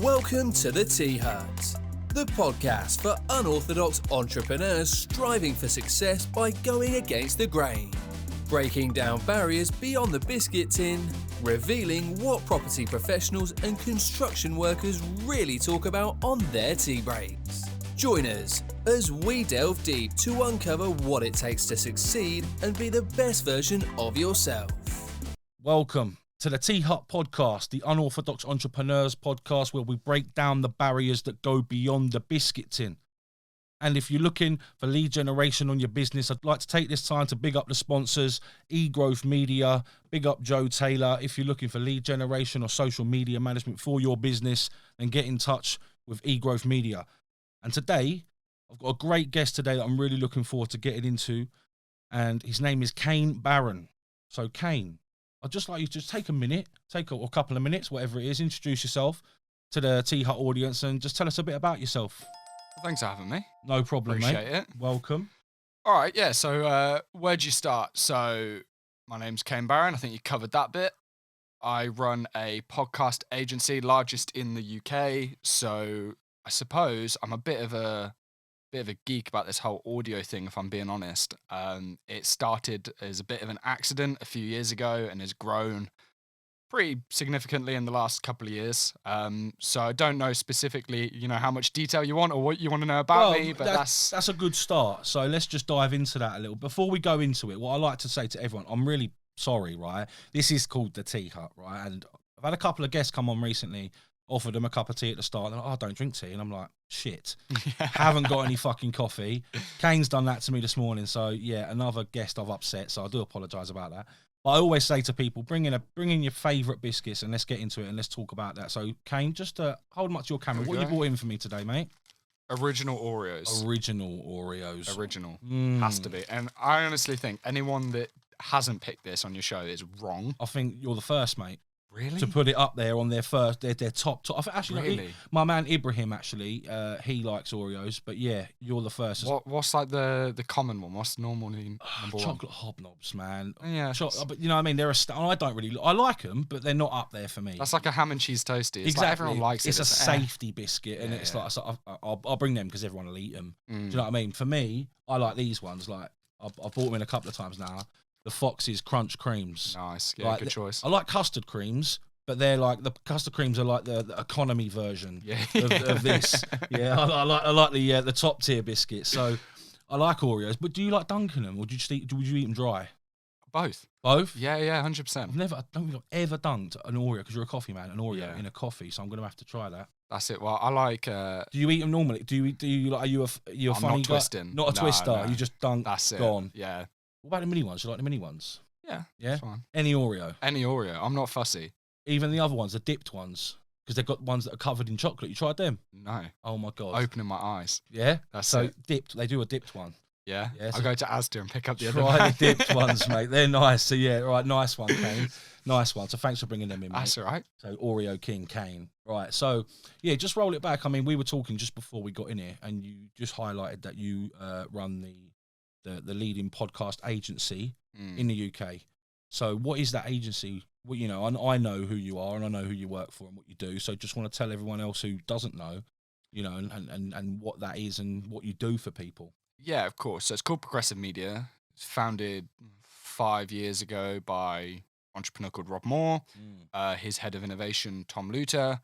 Welcome to the Tea Hut, the podcast for unorthodox entrepreneurs striving for success by going against the grain, breaking down barriers beyond the biscuit tin, revealing what property professionals and construction workers really talk about on their tea breaks. Join us as we delve deep to uncover what it takes to succeed and be the best version of yourself. Welcome to the Tea Hut podcast, the Unorthodox Entrepreneurs podcast, where we break down the barriers that go beyond the biscuit tin. And if you're looking for lead generation on your business, I'd like to take this time to big up the sponsors, eGrowth Media, big up Joe Taylor. If you're looking for lead generation or social media management for your business, then get in touch with eGrowth Media. And today, I've got a great guest today that I'm really looking forward to getting into, and his name is Kane Baron. So Kane, I'd just like you to just take a minute, take a couple of minutes, whatever it is, introduce yourself to the Tea Hut audience and just tell us a bit about yourself. Well, thanks for having me. No problem, Appreciate mate. it. Welcome. All right, yeah, so where'd you start? So my name's Kane Baron. I think you covered that bit. I run a podcast agency, largest in the UK. So I suppose I'm a bit of a geek about this whole audio thing, if I'm being honest. It started as a bit of an accident a few years ago and has grown pretty significantly in the last couple of years. So I don't know specifically, how much detail you want or what you want to know about me, but that's a good start. So let's just dive into that a little. Before we go into it, what I like to say to everyone, I'm really sorry, right? This is called the Tea Hut, right? And I've had a couple of guests come on recently, offered them a cup of tea at the start. They're like, I don't drink tea. And I'm like, shit, haven't got any fucking coffee. Kane's done that to me this morning. So yeah, another guest I've upset. So I do apologise about that. But I always say to people, bring in your favourite biscuits and let's get into it and let's talk about that. So Kane, just hold them up to your camera. What you brought in for me today, mate? Original Oreos. Original Oreos. Original. Has to be. And I honestly think anyone that hasn't picked this on your show is wrong. I think you're the first, mate. Really? To put it up there on their first, their top. I think actually, really? My man Ibrahim actually, he likes Oreos, but yeah, you're the first. What's like the common one? What's normally number chocolate one? hobnobs, man. Yeah, but you know what I mean. I don't really. I like them, but they're not up there for me. That's like a ham and cheese toasty. It's exactly. Like everyone likes it. It's a safety biscuit, and it's like I'll bring them because everyone will eat them. Do you know what I mean? For me, I like these ones. Like I've bought them in a couple of times now. The Fox's Crunch Creams. Nice, yeah, good choice. I like custard creams. But they're like the custard creams are like the economy version of this. Yeah, I like the top tier biscuits. So I like Oreos. But do you like dunking them, or would you eat them dry? Both. Both? Yeah, 100%. I don't think I've ever dunked an Oreo because you're a coffee man. An Oreo in a coffee, so I'm gonna have to try that. That's it. Well, I like. Do you eat them normally? Do you like? Are you a I'm funny not twisting. Not a twister. No. You just dunk. That's it. Gone. Yeah. What about the mini ones? You like the mini ones? Yeah. Yeah. That's fine. Any Oreo. Any Oreo. I'm not fussy. Even the other ones, the dipped ones, because they've got ones that are covered in chocolate. You tried them? No. Oh my god! Opening my eyes. Yeah. That's so it. Dipped. They do a dipped one. Yeah. So I'll go to Asda and pick up the other try one. the dipped ones, mate. They're nice. So yeah, right. Nice one, Kane. Nice one. So thanks for bringing them in, mate. That's all right. So Oreo King Kane. Right. So yeah, just roll it back. I mean, we were talking just before we got in here, and you just highlighted that you run the leading podcast agency in the UK. So what is that agency? Well, I know who you are and I know who you work for and what you do. So just want to tell everyone else who doesn't know, and what that is and what you do for people. Yeah, of course. So it's called Progressive Media. It's founded 5 years ago by an entrepreneur called Rob Moore, his head of innovation, Tom Luter,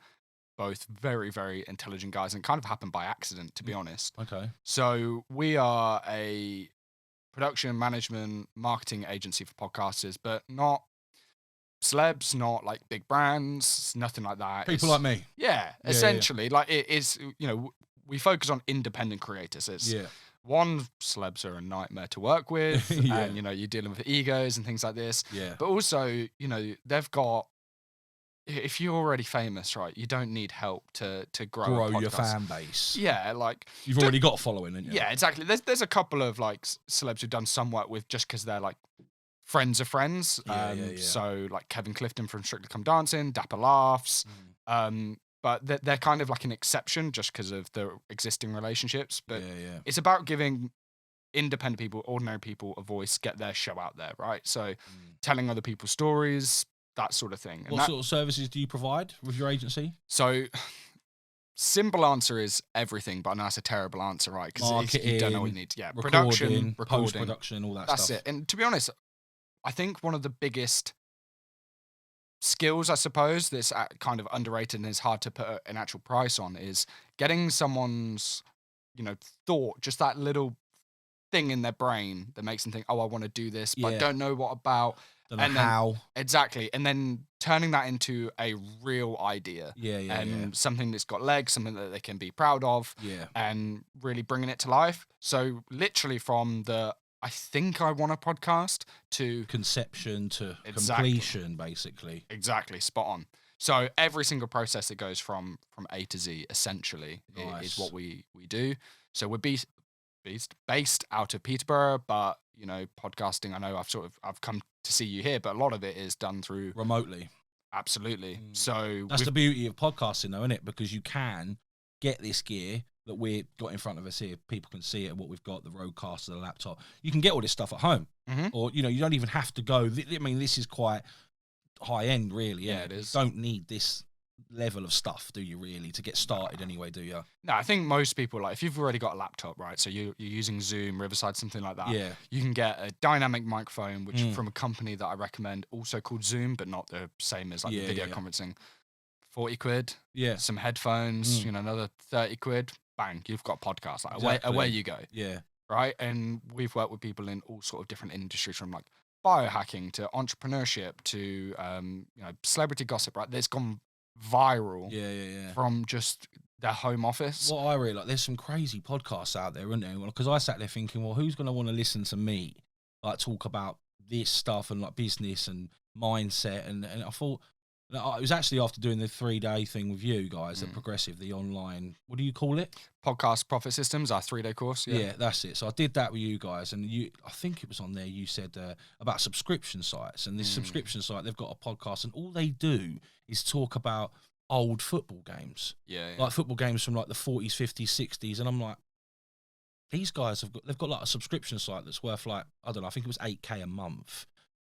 both very, very intelligent guys, and it kind of happened by accident, to be honest. Okay. So we are a production, management, marketing agency for podcasters, but not celebs, not like big brands, nothing like that. People like me. Yeah, essentially. Like it is, we focus on independent creators. It's one, celebs are a nightmare to work with, and you're dealing with egos and things like this. Yeah. But also, they've got, if you're already famous, right, you don't need help to grow your fan base. Yeah, like you've already got a following, haven't you? Yeah, exactly. There's a couple of like celebs who've done some work with just because they're like friends of friends. So like Kevin Clifton from Strictly Come Dancing, Dapper Laughs. But they're kind of like an exception just because of the existing relationships. But it's about giving independent people, ordinary people a voice, get their show out there, right? So telling other people's stories, that sort of thing. What sort of services do you provide with your agency? So simple answer is everything, but I know that's a terrible answer, right? Because you don't know what you need. Yeah, recording, recording, post-production, all that's stuff. it. And to be honest, I think one of the biggest skills, I suppose, that's kind of underrated and is hard to put an actual price on is getting someone's, thought, just that little thing in their brain that makes them think, oh, I want to do this, but I don't know what about. Don't know how. Exactly. And then turning that into a real idea. And something that's got legs, something that they can be proud of. And really bringing it to life. So literally from I think I want a podcast to conception to completion, basically. Exactly. Spot on. So every single process that goes from A to Z, essentially, is what we do. So we're based out of Peterborough, but podcasting, I know I've come to see you here, but a lot of it is done through remotely. Absolutely. So that's the beauty of podcasting, though, isn't it? Because you can get this gear that we've got in front of us here. People can see it, what we've got, the Rodecaster, the laptop. You can get all this stuff at home. Or, you don't even have to go. I mean, this is quite high end, really. Yeah, it is. You don't need this level of stuff, do you, really, to get started anyway, do you? No, I think most people, like, if you've already got a laptop, right, so you're using Zoom, Riverside, something like that, you can get a dynamic microphone, which from a company that I recommend, also called Zoom, but not the same as like the video conferencing. 40 quid, some headphones, another 30 quid, bang, you've got a podcast. Like, away you go. Right? And we've worked with people in all sort of different industries, from like biohacking to entrepreneurship to celebrity gossip, right? That's gone viral from just their home office. What I really like, there's some crazy podcasts out there, isn't there? Because I sat there thinking, well, who's going to want to listen to me like talk about this stuff and like business and mindset? And I thought, it was actually after doing the 3-day thing with you guys at Progressive, the online, what do you call it? Podcast Profit Systems, our 3-day course. Yeah, that's it. So I did that with you guys, and I think it was on there, you said about subscription sites, and this subscription site, they've got a podcast, and all they do is talk about old football games. Like football games from like the 40s, 50s, 60s, and I'm like, these guys they've got like a subscription site that's worth like, I don't know, I think it was $8,000 a month.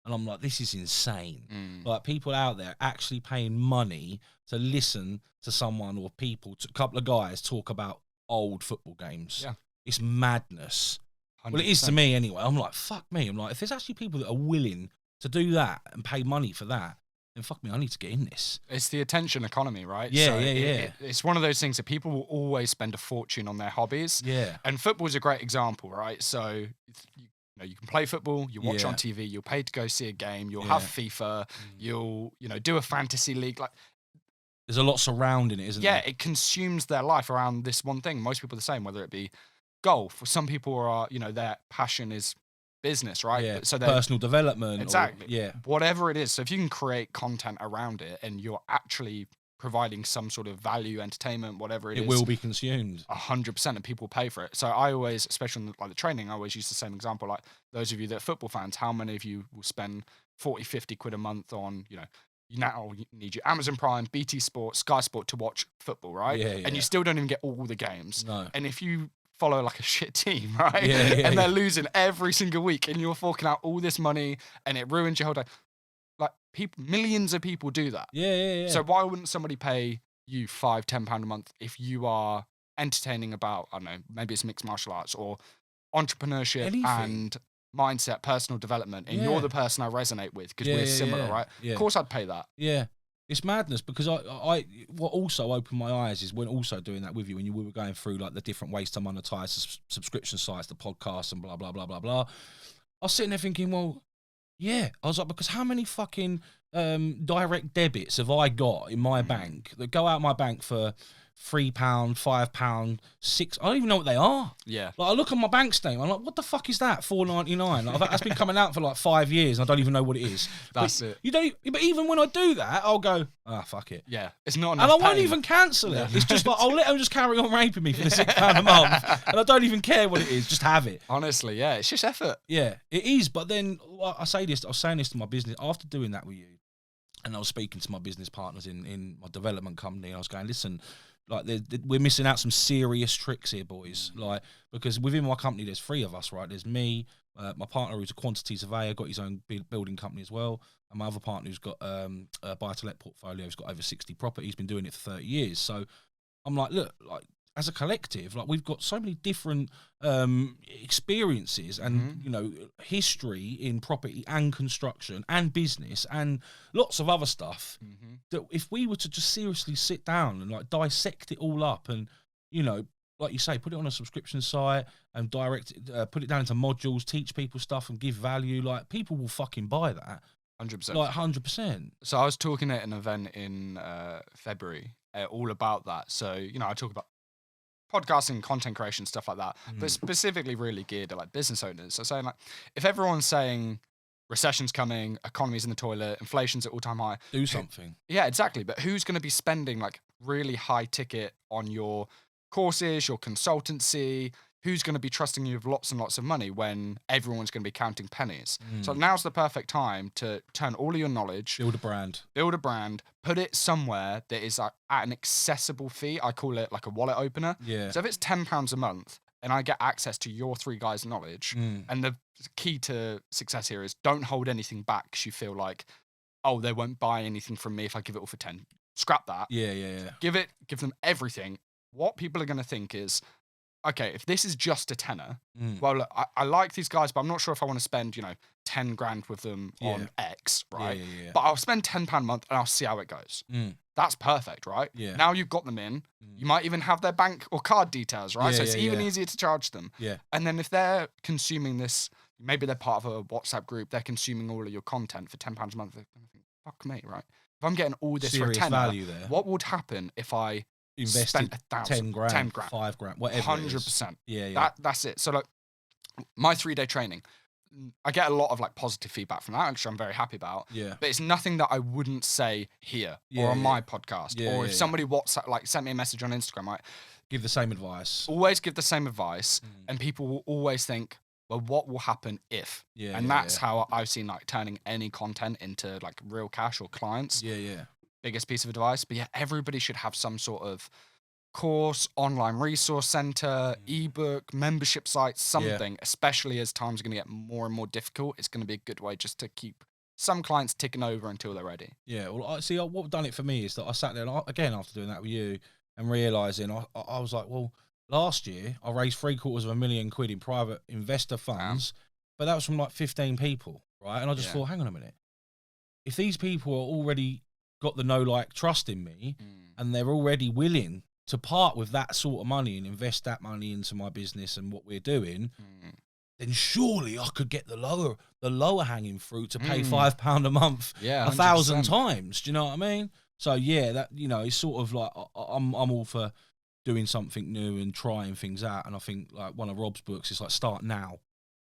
And I'm like, this is insane. Like, people out there actually paying money to listen to someone or a couple of guys talk about old football games. It's madness. 100%. Well, it is to me anyway. I'm like, fuck me. I'm like, if there's actually people that are willing to do that and pay money for that, then fuck me, I need to get in this. It's the attention economy, right? Yeah, It's one of those things that people will always spend a fortune on their hobbies. And football's a great example, right? So you can play football, you watch on TV, you'll pay to go see a game, you'll have FIFA, you'll, do a fantasy league. Like, there's a lot surrounding it, isn't there? Yeah, it consumes their life around this one thing. Most people are the same, whether it be golf, or some people are, their passion is business, right? Yeah, so personal development. Exactly. Whatever it is. So if you can create content around it and you're actually providing some sort of value, entertainment, whatever it is, it will be consumed 100%, and people pay for it. So I always, especially on the training, I always use the same example. Like, those of you that are football fans, how many of you will spend 40, 50 quid a month on, you now need your Amazon Prime, BT Sport, Sky Sport to watch football, right? And you still don't even get all the games. No. And if you follow like a shit team, right? And they're losing every single week, and you're forking out all this money, and it ruins your whole day. Like, millions of people do that. So why wouldn't somebody pay you £5-10 a month if you are entertaining about, I don't know, maybe it's mixed martial arts or entrepreneurship and mindset, personal development, and you're the person I resonate with because we're similar, right? Of course I'd pay that. It's madness, because I what also opened my eyes is when also doing that with you, when we were going through like the different ways to monetize subscription sites, the podcasts and blah, blah, blah, blah, blah. I was sitting there thinking, well, I was like, because how many fucking direct debits have I got in my bank that go out my bank for £3, £5, £6? I don't even know what they are. Like, I look at my bank statement, I'm like, what the fuck is that? £4.99. Like, that's been coming out for like 5 years, and I don't even know what it is. That's it. But even when I do that, I'll go, fuck it. It's not enough. And I won't even cancel it. It's just like, I'll let them just carry on raping me for the £6 a month, and I don't even care what it is. Just have it. Honestly, it's just effort. Yeah, it is. But then I was saying this to my business after doing that with you, and I was speaking to my business partners in my development company, and I was going, listen, like, we're missing out some serious tricks here, boys. Like, because within my company, there's 3 of us, right? There's me, my partner who's a quantity surveyor, got his own building company as well, and my other partner who's got a buy-to-let portfolio. He's got over 60 properties, been doing it for 30 years. So I'm like, look, like as a collective, like we've got so many different experiences and you know, history in property and construction and business and lots of other stuff that if we were to just seriously sit down and like dissect it all up and, you know, like you say, put it on a subscription site and put it down into modules, teach people stuff and give value, like people will fucking buy that. 100%. Like 100%. So I was talking at an event in February all about that. So, you know, I talk about podcasting, content creation, stuff like that, but specifically really geared at like business owners. So saying like, if everyone's saying recession's coming, economy's in the toilet, inflation's at all-time high. Do something. Yeah, exactly. But who's going to be spending like really high ticket on your courses, your consultancy? Who's going to be trusting you with lots and lots of money when everyone's going to be counting pennies? So now's the perfect time to turn all of your knowledge, Build a brand, put it somewhere that is like at an accessible fee. I call it like a wallet opener. Yeah. So if it's £10 a month and I get access to your three guys' knowledge, and the key to success here is don't hold anything back because you feel like, oh, they won't buy anything from me if I give it all for 10. Scrap that. Yeah. Give them everything. What people are going to think is, okay, if this is just a tenner, well, look, I like these guys, but I'm not sure if I want to spend, 10 grand with them on X, right? Yeah. But I'll spend £10 a month and I'll see how it goes. That's perfect, right? Yeah. Now you've got them in. You might even have their bank or card details, right? Yeah, So it's even easier to charge them. Yeah. And then if they're consuming this, maybe they're part of a WhatsApp group, they're consuming all of your content for £10 a month. They're going to think, fuck me, right? If I'm getting all this Serious for a tenner, value there. what would happen if I Invested spent 10 grand, 10 grand, 5 grand, whatever. 100%. Yeah. That's it. So like my 3-day training, I get a lot of like positive feedback from that, which I'm very happy about. Yeah. But it's nothing that I wouldn't say here or on my podcast. Or if somebody WhatsApp like sent me a message on Instagram, right? Give the same advice. Always give the same advice, and people will always think, well, what will happen if? And that's how I've seen like turning any content into like real cash or clients. Yeah. Biggest piece of advice. But yeah, everybody should have some sort of course, online resource center, ebook, membership site, something, especially as times are going to get more and more difficult. It's going to be a good way just to keep some clients ticking over until they're ready. Yeah, well, I see what done it for me is that I sat there, and again, after doing that with you and realising, I was like, well, last year I raised £750,000 in private investor funds, but that was from like 15 people, right? And I just thought, hang on a minute. If these people are already got the trust in me and they're already willing to part with that sort of money and invest that money into my business and what we're doing, then surely I could get the lower hanging fruit to pay £5 a month 1,000 times. Do you know what I mean? So yeah, that it's sort of like I'm all for doing something new and trying things out. And I think like one of Rob's books is like start now,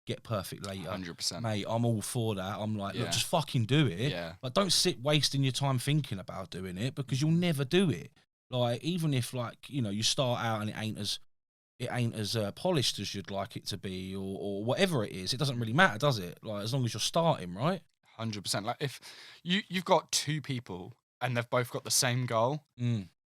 get perfect later. 100%. Mate, I'm all for that. I'm like, look, just fucking do it. Yeah. Like, don't sit wasting your time thinking about doing it because you'll never do it. Like, even if like, you start out and it ain't as polished as you'd like it to be or whatever it is, it doesn't really matter, does it? Like, as long as you're starting, right? 100%. Like if you've got two people and they've both got the same goal,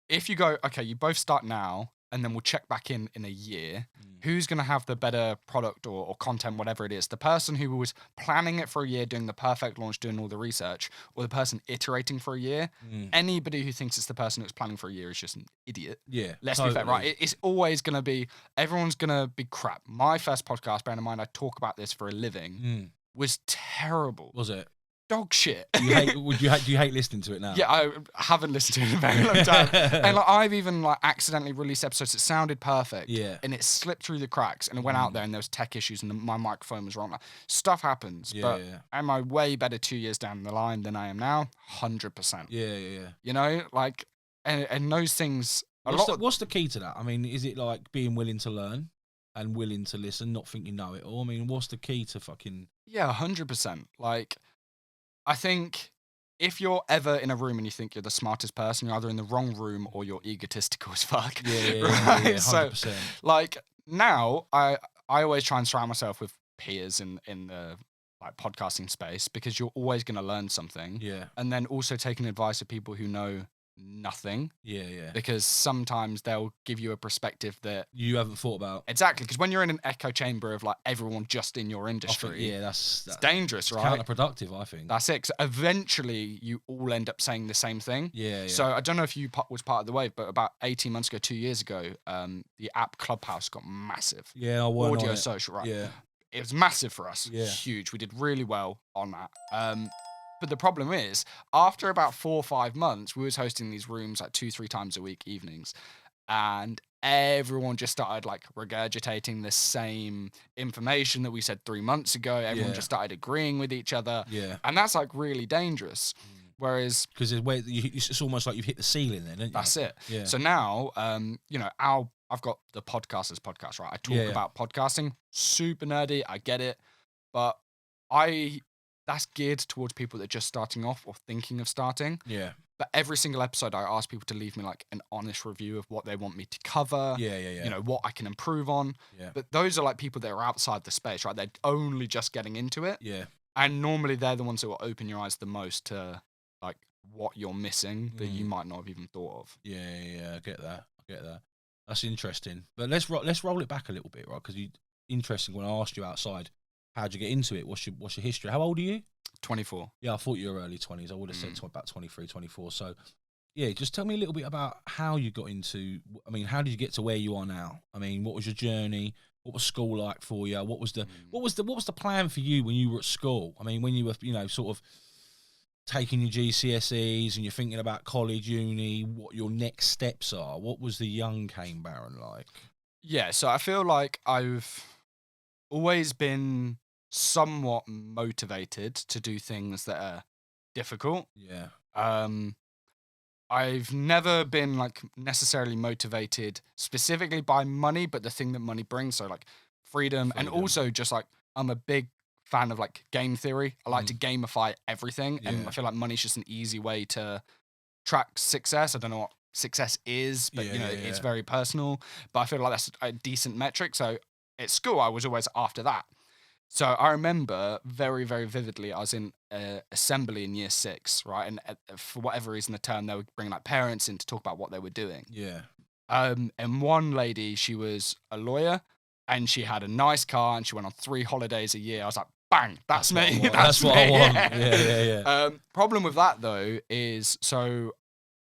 if you go, okay, you both start now and then we'll check back in a year, who's going to have the better product or content, whatever it is? The person who was planning it for a year, doing the perfect launch, doing all the research, or the person iterating for a year? Anybody who thinks it's the person who's planning for a year is just an idiot. Yeah. Let's be fair, right? It's always going to be, everyone's going to be crap. My first podcast, bearing in mind I talk about this for a living, was terrible. Was it? Dog shit. Do you hate listening to it now? Yeah, I haven't listened to it in a very long time. And like, I've even like accidentally released episodes that sounded perfect. Yeah. And it slipped through the cracks and it went out there and there was tech issues and my microphone was wrong. Like, stuff happens. But am I way better 2 years down the line than I am now? 100%. Yeah. Like, and those things. What's the key to that? I mean, is it like being willing to learn and willing to listen, not think you know it all? I mean, what's the key to fucking? Yeah, 100%. Like, I think if you're ever in a room and you think you're the smartest person, you're either in the wrong room or you're egotistical as fuck. Yeah, right? 100%. So, like, now I always try and surround myself with peers in the like podcasting space because you're always going to learn something. Yeah. And then also taking advice of people who know nothing. Yeah. Because sometimes they'll give you a perspective that You haven't thought about. exactly, because when you're in an echo chamber of like everyone just in your industry, that's it's dangerous, right? Counterproductive, I think. That's it. 'Cause eventually, you all end up saying the same thing. Yeah. So I don't know if you was part of the wave, but about 18 months ago, 2 years ago, the app Clubhouse got massive. Yeah, I went Audio on it. social, right? Yeah. It was massive for us. Yeah. Huge. We did really well on that. But the problem is, after about 4 or 5 months, we was hosting these rooms like 2-3 times a week, evenings, and everyone just started like regurgitating the same information that we said 3 months ago. Everyone just started agreeing with each other. Yeah. And that's like really dangerous. Whereas, because it's almost like you've hit the ceiling then, isn't it? that's it. Yeah. So now, I've got the Podcasters podcast, right? I talk about podcasting, super nerdy. I get it, but that's geared towards people that are just starting off or thinking of starting. Yeah. But every single episode, I ask people to leave me like an honest review of what they want me to cover. Yeah. What I can improve on. Yeah. But those are like people that are outside the space, right? They're only just getting into it. Yeah. And normally they're the ones that will open your eyes the most to like what you're missing that you might not have even thought of. Yeah. I get that. That's interesting. But let's roll it back a little bit, right? Because interesting when I asked you outside, how'd you get into it? What's your history? How old are you? 24. Yeah, I thought you were early 20s. I would have said about 23, 24. So, yeah, just tell me a little bit about how you got into. I mean, how did you get to where you are now? I mean, what was your journey? What was school like for you? What was the plan for you when you were at school? I mean, when you were, sort of taking your GCSEs and you're thinking about college, uni, what your next steps are. What was the young Kane Baron like? Yeah, so I feel like I've always been somewhat motivated to do things that are difficult. Yeah. I've never been like necessarily motivated specifically by money, but the thing that money brings, so like freedom. And also just like I'm a big fan of like game theory. I like to gamify everything, and I feel like money's just an easy way to track success. I don't know what success is, but it's very personal, but I feel like that's a decent metric. So at school I was always after that. So I remember very, very vividly, I was in assembly in year 6, right? And for whatever reason, the term, they would bring like parents in to talk about what they were doing. Yeah. And one lady, she was a lawyer and she had a nice car and she went on 3 holidays a year. I was like, bang, that's me. That's what I want. Yeah. Problem with that though is, so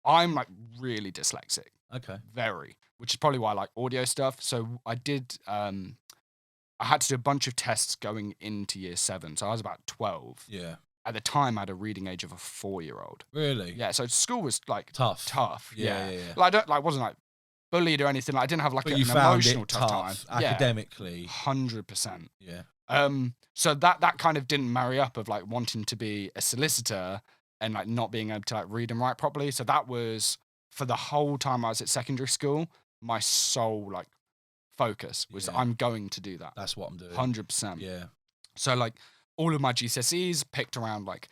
I'm like really dyslexic. Okay. Very, which is probably why I like audio stuff. So I did, I had to do a bunch of tests going into year 7. So I was about 12. Yeah. At the time, I had a reading age of a 4-year-old. Really? Yeah. So school was like tough. Yeah. Yeah. Like, I wasn't like bullied or anything. Like, I didn't have like an emotional tough time. Academically. 100%. Yeah. So that kind of didn't marry up of like wanting to be a solicitor and like not being able to like read and write properly. So that was, for the whole time I was at secondary school, my sole like focus was I'm going to do that. That's what I'm doing. 100%. Yeah. So like all of my GCSEs picked around like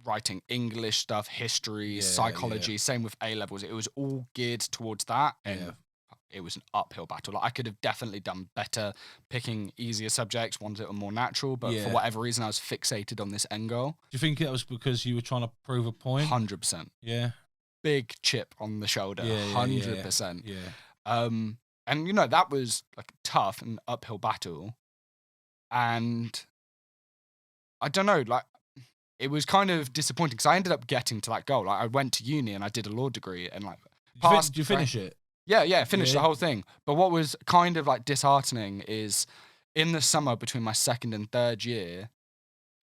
writing English stuff, history, psychology, same with A levels. It was all geared towards that. And it was an uphill battle. Like I could have definitely done better picking easier subjects, ones that were more natural, but for whatever reason I was fixated on this end goal. Do you think that was because you were trying to prove a point? 100%. Yeah. Big chip on the shoulder. 100%. Yeah. And that was like tough and uphill battle. And I don't know, like it was kind of disappointing because I ended up getting to that goal. Like I went to uni and I did a law degree and like passed. Did you finish it? Yeah, finished the whole thing. But what was kind of like disheartening is in the summer between my 2nd and 3rd year,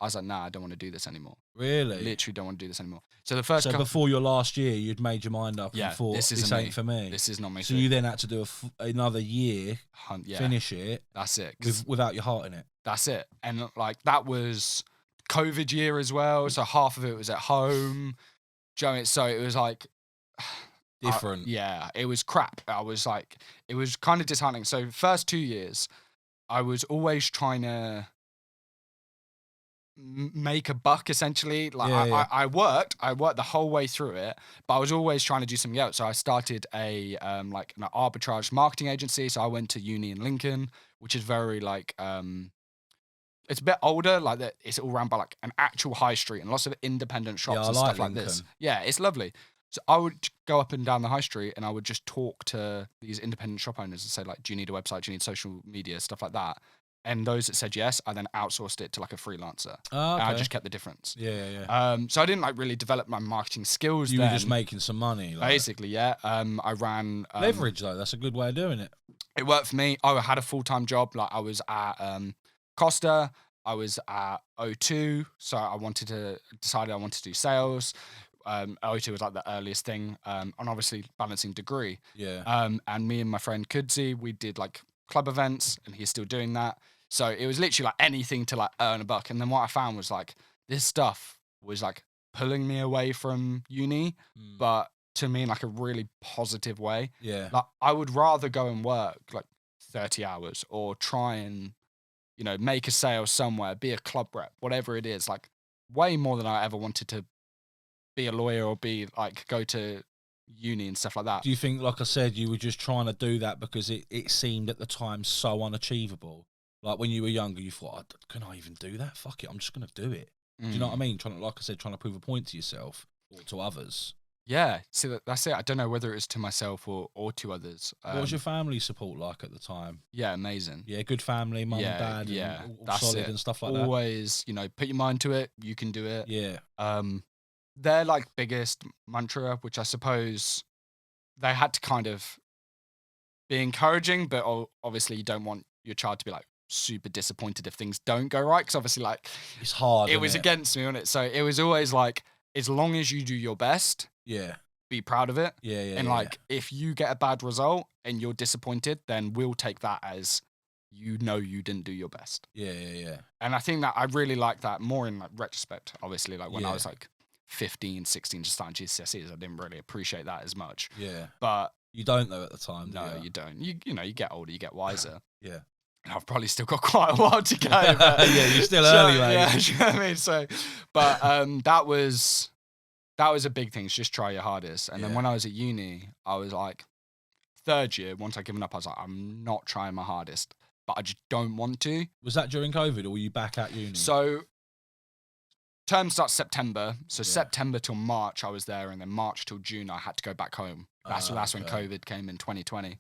I was like, nah, I don't want to do this anymore. Really? Literally don't want to do this anymore. So the first before your last year, you'd made your mind up and thought, this ain't for me. This is not me. So you then had to do another year, finish it. That's it. Without your heart in it. That's it. And like that was COVID year as well. So half of it was at home. Do you know what I mean? So it was like different. It was crap. I was like, it was kind of disheartening. So first 2 years, I was always trying to make a buck essentially. Like I worked the whole way through it, but I was always trying to do something else. So I started a like an arbitrage marketing agency. So I went to uni in Lincoln, which is very like it's a bit older, like that. It's all run by like an actual high street and lots of independent shops and stuff like this. Yeah, it's lovely. So I would go up and down the high street and I would just talk to these independent shop owners and say, like, do you need a website? Do you need social media? Stuff like that. And those that said yes, I then outsourced it to like a freelancer. Oh, okay. And I just kept the difference. Yeah. So I didn't like really develop my marketing skills. You then. were just making some money. Like. Basically, yeah. I ran... leverage, though. That's a good way of doing it. It worked for me. I had a full-time job. Like, I was at Costa. I was at O2. So I decided I wanted to do sales. O2 was like the earliest thing. And obviously balancing degree. Yeah. And me and my friend Kudzi, we did like club events, and he's still doing that. So it was literally like anything to like earn a buck. And then what I found was like this stuff was like pulling me away from uni, but to me in like a really positive way. Yeah. Like I would rather go and work like 30 hours or try and, you know, make a sale somewhere, be a club rep, whatever it is, like way more than I ever wanted to be a lawyer or be like go to uni and stuff like that. Do you think, like I said, you were just trying to do that because it seemed at the time so unachievable? Like when you were younger, you thought, can I even do that? Fuck it, I'm just going to do it. Do you know what I mean? Like I said, trying to prove a point to yourself or to others. Yeah, see, that's it. I don't know whether it's to myself or to others. What was your family support like at the time? Yeah, amazing. Yeah, good family, mum and dad, yeah, and all that's solid it. and stuff like Always, you know, put your mind to it. You can do it. that. Yeah. Their like biggest mantra, which I suppose they had to kind of be encouraging, but obviously you don't want your child to be like super disappointed if things don't go right, because obviously like it's hard. It was against me, wasn't it? So it was always like, as long as you do your best, be proud of it. Yeah. And like if you get a bad result and you're disappointed, then we'll take that as you know you didn't do your best. Yeah. And I think that I really like that more in like retrospect. Obviously, like when I was like 15, 16, just starting GCSEs, I didn't really appreciate that as much. Yeah. But you don't know at the time. No, you don't. You know, you get older, you get wiser. Yeah. And I've probably still got quite a while to go. But, yeah, you're still early, mate. Yeah, you know what I mean? So, but that was a big thing. Just try your hardest. And then when I was at uni, I was like, third year, once I'd given up, I was like, I'm not trying my hardest, but I just don't want to. Was that during COVID or were you back at uni? So term starts September. So September till March I was there, and then March till June I had to go back home. That's when COVID came in 2020.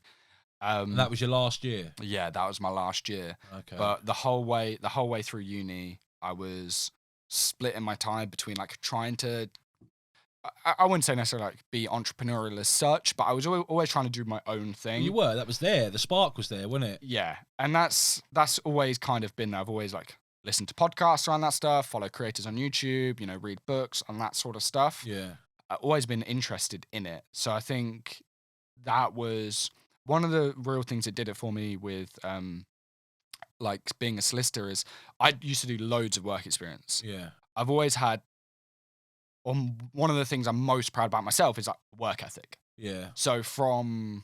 And that was your last year? Yeah, that was my last year. Okay. But the whole way through uni, I was splitting my time between like trying to, I wouldn't say necessarily like be entrepreneurial as such, but I was always trying to do my own thing. You were. That was there. The spark was there, wasn't it? Yeah, and that's always kind of been there. I've always like listened to podcasts around that stuff, follow creators on YouTube, you know, read books and that sort of stuff. Yeah. I've always been interested in it. So I think that was one of the real things that did it for me with like being a solicitor is I used to do loads of work experience. Yeah. I've always had, one of the things I'm most proud about myself is like work ethic. Yeah. So from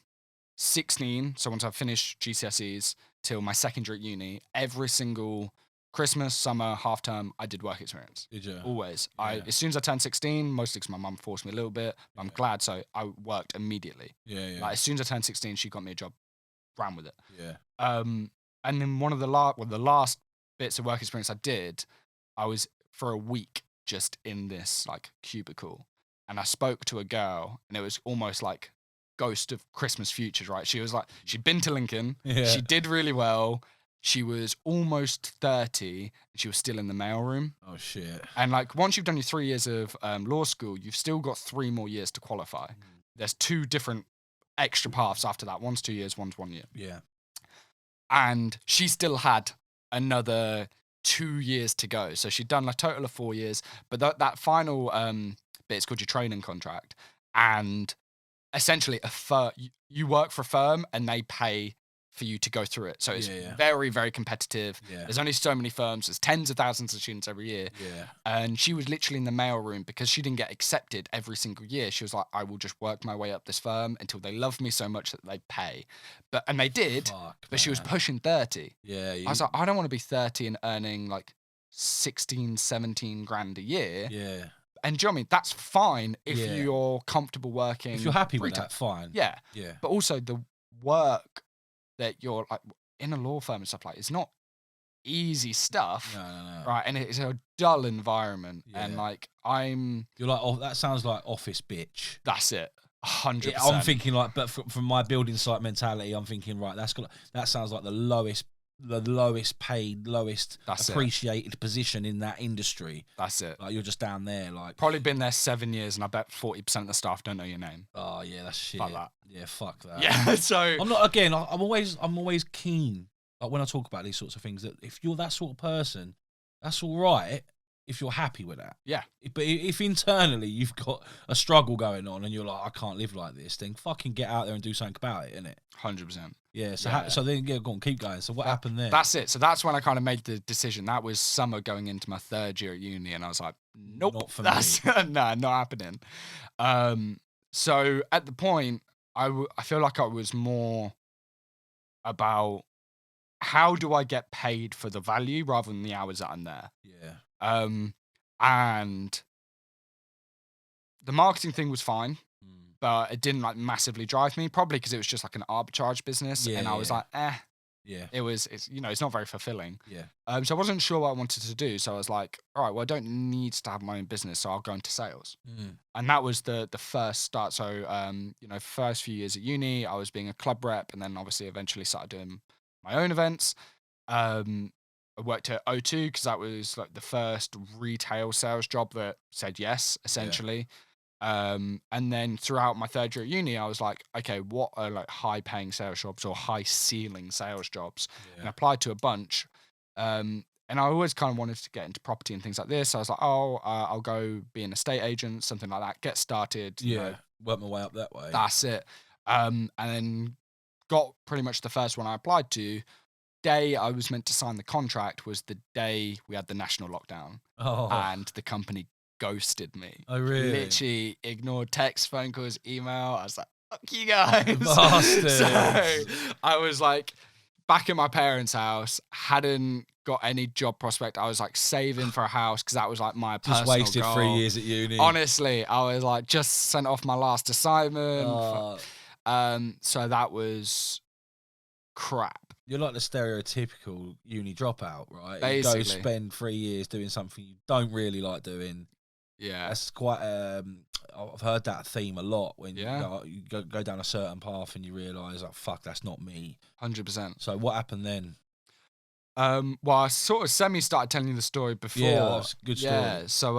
16, so once I finished GCSEs till my second year at uni, every single Christmas, summer, half term, I did work experience. Did you? Always. Yeah. As soon as I turned 16, mostly because my mum forced me a little bit, but I'm glad, so I worked immediately. Yeah. Like, as soon as I turned 16, she got me a job, ran with it. Yeah. And then one of the last bits of work experience I did, I was for a week just in this like cubicle, and I spoke to a girl, and it was almost like Ghost of Christmas Futures, right? She was like, she'd been to Lincoln, she did really well, she was almost 30, and she was still in the mailroom. Oh shit! And like once you've done your 3 years of law school, you've still got 3 more years to qualify. There's 2 different extra paths after that. One's 2 years, one's 1 year. Yeah. And she still had another 2 years to go. So she'd done a total of 4 years. But that final bit is called your training contract. And essentially, you work for a firm and they pay for you to go through it. So it's very, very competitive. Yeah. There's only so many firms. There's tens of thousands of students every year. Yeah. And she was literally in the mailroom because she didn't get accepted every single year. She was like, I will just work my way up this firm until they love me so much that they pay. And they did, but she was pushing 30. Yeah. I was like, I don't want to be 30 and earning like 16, 17 grand a year. Yeah. And do you know what I mean? That's fine if you're comfortable working. If you're happy with that, fine. Yeah. Yeah. But also the work that you're like in a law firm and stuff like, it's not easy stuff, No. right? And it's a dull environment, and Yeah. like You're like, oh, that sounds like office bitch. that's it, 100%. Yeah, I'm thinking like, but from my building site mentality, I'm thinking right. That sounds like the lowest paid, lowest That's appreciated position in that industry. That's it. Like you're just down there, like Probably been there 7 years, and I bet 40% of the staff don't know your name. oh yeah, that's shit. Fuck that. Yeah, fuck that. Yeah, so I'm not again. I'm always keen. Like when I talk about these sorts of things, that if you're that sort of person, that's all right. If you're happy with that, yeah, but if internally you've got a struggle going on and you're like, I can't live like this, then fucking get out there and do something about it, innit? 100%. Yeah. So Yeah. so then go on, keep going. So what happened there? That's it. So that's when I kind of made the decision. That was summer going into my 3rd year at uni, and I was like, nope, Not for that's nah, not happening. So at the point, I feel like I was more about how do I get paid for the value rather than the hours that I'm there. Yeah. And the marketing thing was fine, but it didn't like massively drive me, probably because it was just like an arbitrage business. Yeah, and I was like, Yeah. it's not very fulfilling. Yeah. So I wasn't sure what I wanted to do. So I was like, all right, well, I don't need to have my own business, so I'll go into sales. And that was the first start. So, first few years at uni, I was being a club rep, and then obviously eventually started doing my own events. I worked at O2 because that was like the first retail sales job that said yes, essentially. And then throughout my 3rd year at uni, I was like, okay, what are like high paying sales jobs or high ceiling sales jobs? And I applied to a bunch. And I always kind of wanted to get into property and things like this. So I was like, I'll go be an estate agent, something like that, get started. Work my way up that way. That's it. And then got pretty much the first one I applied to. Day I was meant to sign the contract was the day we had the national lockdown. And the company ghosted me. Oh, really? Literally ignored text, phone calls, email. I was like, fuck you guys. Bastards. So I was like back at my parents' house, hadn't got any job prospect. I was like saving for a house because that was like my personal Just wasted goal. 3 years at uni. Honestly, I was like just sent off my last assignment. So that was crap. You're like the stereotypical uni dropout, right? Basically. You go spend 3 years doing something you don't really like doing. Yeah. That's quite I've heard that theme a lot when you go down a certain path and you realise, like, fuck, that's not me. 100%. So what happened then? Well, I sort of started telling you the story before. Yeah, that's a good story. Yeah. So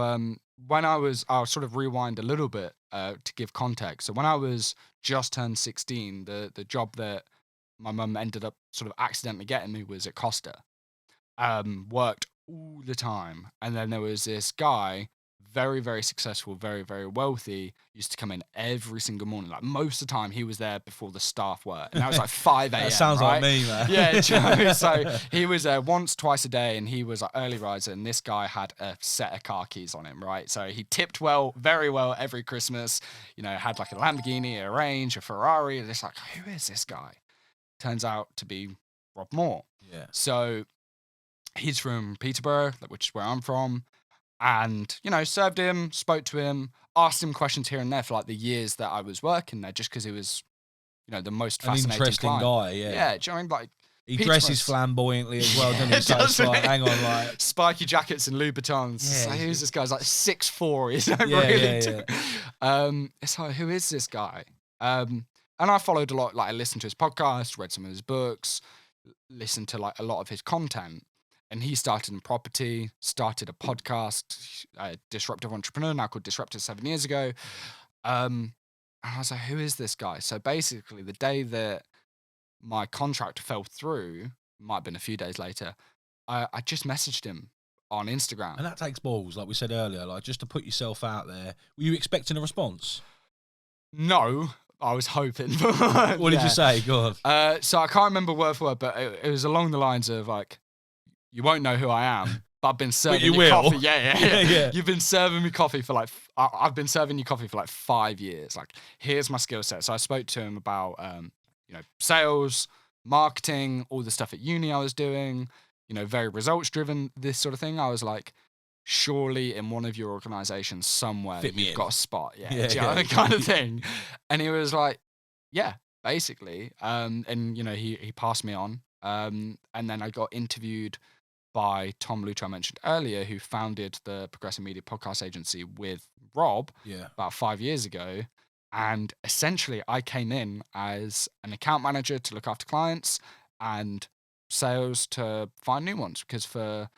when I'll sort of rewind a little bit to give context. So when I was just turned 16, the job that my mum ended up sort of accidentally getting me was at Costa. Worked all the time. And then there was this guy, very, very successful, very, very wealthy, used to come in every single morning. Like most of the time he was there before the staff were. And that was like 5 a.m. That sounds right? like me, man. Yeah, so he was there once, twice a day, and he was like early riser, and this guy had a set of car keys on him, right? So he tipped well, very well every Christmas, had like a Lamborghini, a Range, a Ferrari, and it's like, who is this guy? Turns out to be Rob Moore. Yeah. So he's from Peterborough, which is where I'm from. And, served him, spoke to him, asked him questions here and there for like the years that I was working there, just because he was, the most fascinating interesting client. guy, yeah. Yeah, do you know what I mean? Like, he dresses flamboyantly as well, doesn't he? So it's doesn't like, he? hang on, like... Spiky jackets and Louboutins. Yeah, So who's this guy? He's like 6'4". He's like Yeah, really... yeah. It's like, who is this guy? And I followed a lot, like I listened to his podcast, read some of his books, listened to like a lot of his content. And he started in property, started a podcast, Disruptive Entrepreneur, now called Disruptive 7 years ago. And I was like, who is this guy? So basically, the day that my contract fell through, might have been a few days later, I just messaged him on Instagram. And that takes balls, like we said earlier, like just to put yourself out there. Were you expecting a response? No, I was hoping. What did you say? Go on. So I can't remember word for word, but it was along the lines of like, you won't know who I am, but I've been serving you coffee. Yeah. You've been serving me coffee for like, I've been serving you coffee for like 5 years. Like, here's my skill set. So I spoke to him about, sales, marketing, all the stuff at uni I was doing, very results driven, this sort of thing. I was like, surely in one of your organizations somewhere you've got a spot. Yeah. Kind of thing. And he was like, yeah, basically. And he passed me on. And then I got interviewed by Tom Lucho I mentioned earlier, who founded the Progressive Media Podcast Agency with Rob about 5 years ago. And essentially, I came in as an account manager to look after clients and sales to find new ones, because for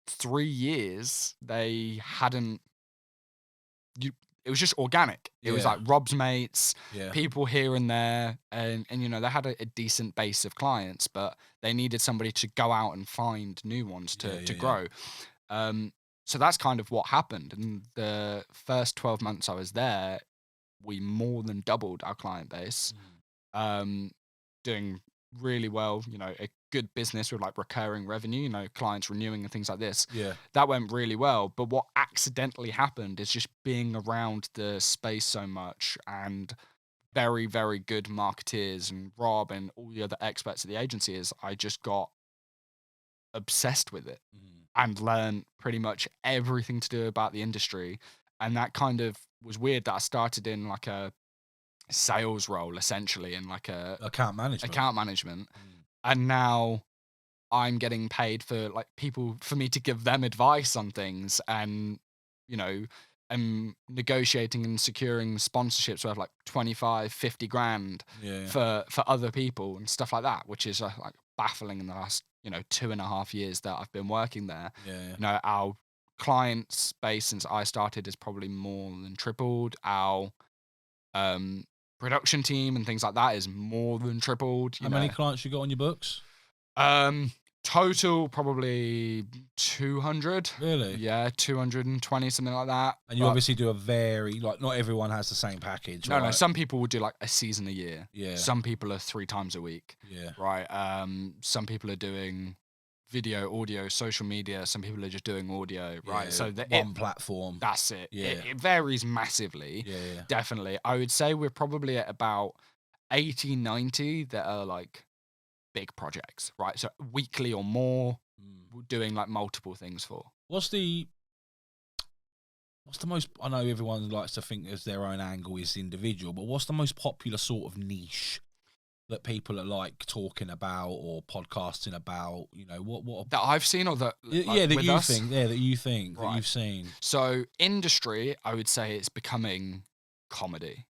3 years they hadn't. It was just organic. It was like Rob's mates, people here and there, and they had a decent base of clients, but they needed somebody to go out and find new ones to grow. So that's kind of what happened. And the first 12 months I was there, we more than doubled our client base, doing really well, a good business with like recurring revenue, clients renewing and things like this. That went really well. But what accidentally happened is just being around the space so much, and very, very good marketeers and Rob and all the other experts at the agency, is I just got obsessed with it and learned pretty much everything to do about the industry. And that kind of was weird that I started in like a sales role, essentially, in like a account management. And now I'm getting paid for like for me to give them advice on things, and I'm negotiating and securing sponsorships worth like 25-50 grand for other people and stuff like that, which is like baffling in the last 2.5 years that I've been working there. Our client base since I started is probably more than tripled. Our production team and things like that is more than tripled. How many clients you got on your books? Total probably 200. Really? Yeah, 220, something like that. And you obviously do a very, like, not everyone has the same package. No, some people will do like a season a year. Yeah. Some people are 3 times a week. Yeah. Right. Some people are doing video, audio, social media. Some people are just doing audio. Right. Yeah, so one platform. That's it. Yeah. It varies massively. Yeah. Definitely. I would say we're probably at about 80, 90 that are like big projects, right? So weekly or more, doing like multiple things for. What's the most, I know everyone likes to think as their own angle is individual, but what's the most popular sort of niche that people are like talking about or podcasting about? What that I've seen, or that that you think that you've seen. So industry, I would say it's becoming comedy,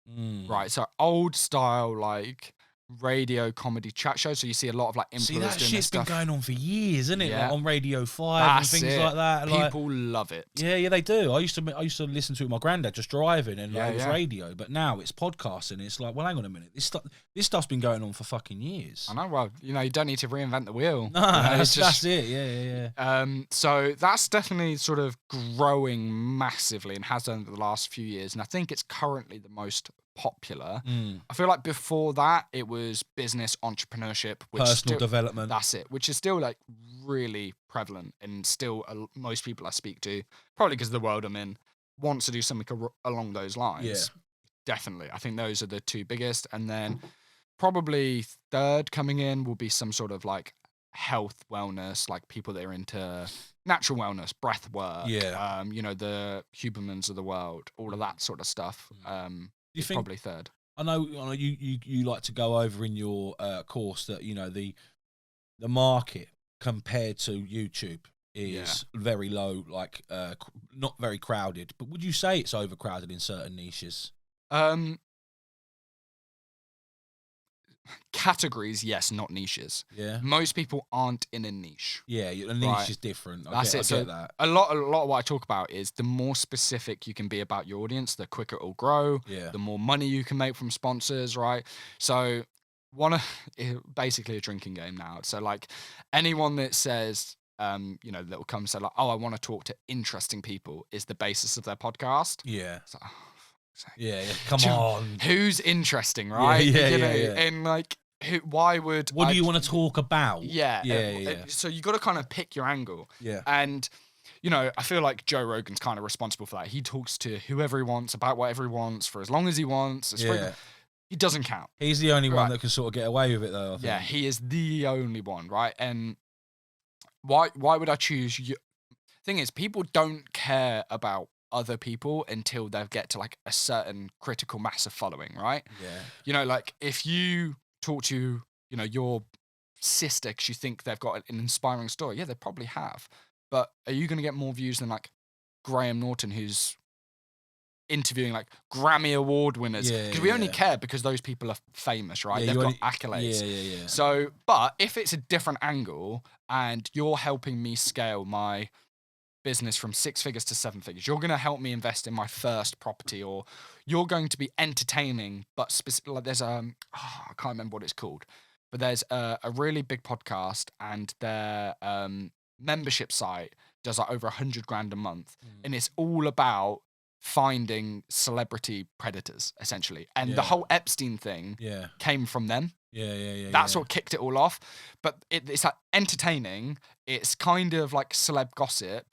right? So old style, like radio comedy chat shows. So you see a lot of like influencers. See, that doing shit's been going on for years, isn't it? Yeah. Like on Radio 5 and things like that. People love it. Yeah, they do. I used to listen to it with my granddad just driving, and it was radio. But now it's podcasting. It's like, well, hang on a minute. This stuff's been going on for fucking years. I know. Well, you don't need to reinvent the wheel. No, that's it. Yeah. So that's definitely sort of growing massively and has done over the last few years. And I think it's currently the most popular. I feel like before that it was business, entrepreneurship, personal development. That's it, which is still like really prevalent, and still most people I speak to, probably because of the world I'm in, wants to do something along those lines. Yeah, definitely. I think those are the 2 biggest, and then probably third coming in will be some sort of like health, wellness, like people that are into natural wellness, breath work. The Hubermans of the world, all of that sort of stuff. You think probably third? I know you like to go over in your course that the market compared to YouTube is very low, like not very crowded. But would you say it's overcrowded in certain niches? Categories, yes, not niches. Yeah. Most people aren't in a niche. Yeah, a niche is different. I get that. A lot of what I talk about is the more specific you can be about your audience, the quicker it'll grow. Yeah. The more money you can make from sponsors, right? So basically a drinking game now. So like anyone that says, that will come and say like, oh, I want to talk to interesting people is the basis of their podcast. Yeah. So, come on. Who's interesting, right? Yeah. And like, why would? What do you want to talk about? Yeah. So you got to kind of pick your angle. Yeah. And I feel like Joe Rogan's kind of responsible for that. He talks to whoever he wants about whatever he wants for as long as he wants. He doesn't count. He's the only one that can sort of get away with it, though. I think. Yeah, he is the only one, right? And why would I choose you? Thing is, people don't care about other people until they get to like a certain critical mass of following, right? Yeah. Like if you talk to, your sister because you think they've got an inspiring story. Yeah, they probably have. But are you going to get more views than like Graham Norton, who's interviewing like Grammy Award winners? Because we only care because those people are famous, right? They've got accolades. Yeah. So, but if it's a different angle and you're helping me scale my business from 6 figures to 7 figures, you're going to help me invest in my first property, or you're going to be entertaining, but specific, like there's I can't remember what it's called, but there's a really big podcast, and their membership site does like over 100 grand a month, and it's all about finding celebrity predators essentially, and the whole Epstein thing came from them. That's what kicked it all off. But it's like entertaining. It's kind of like celeb gossip,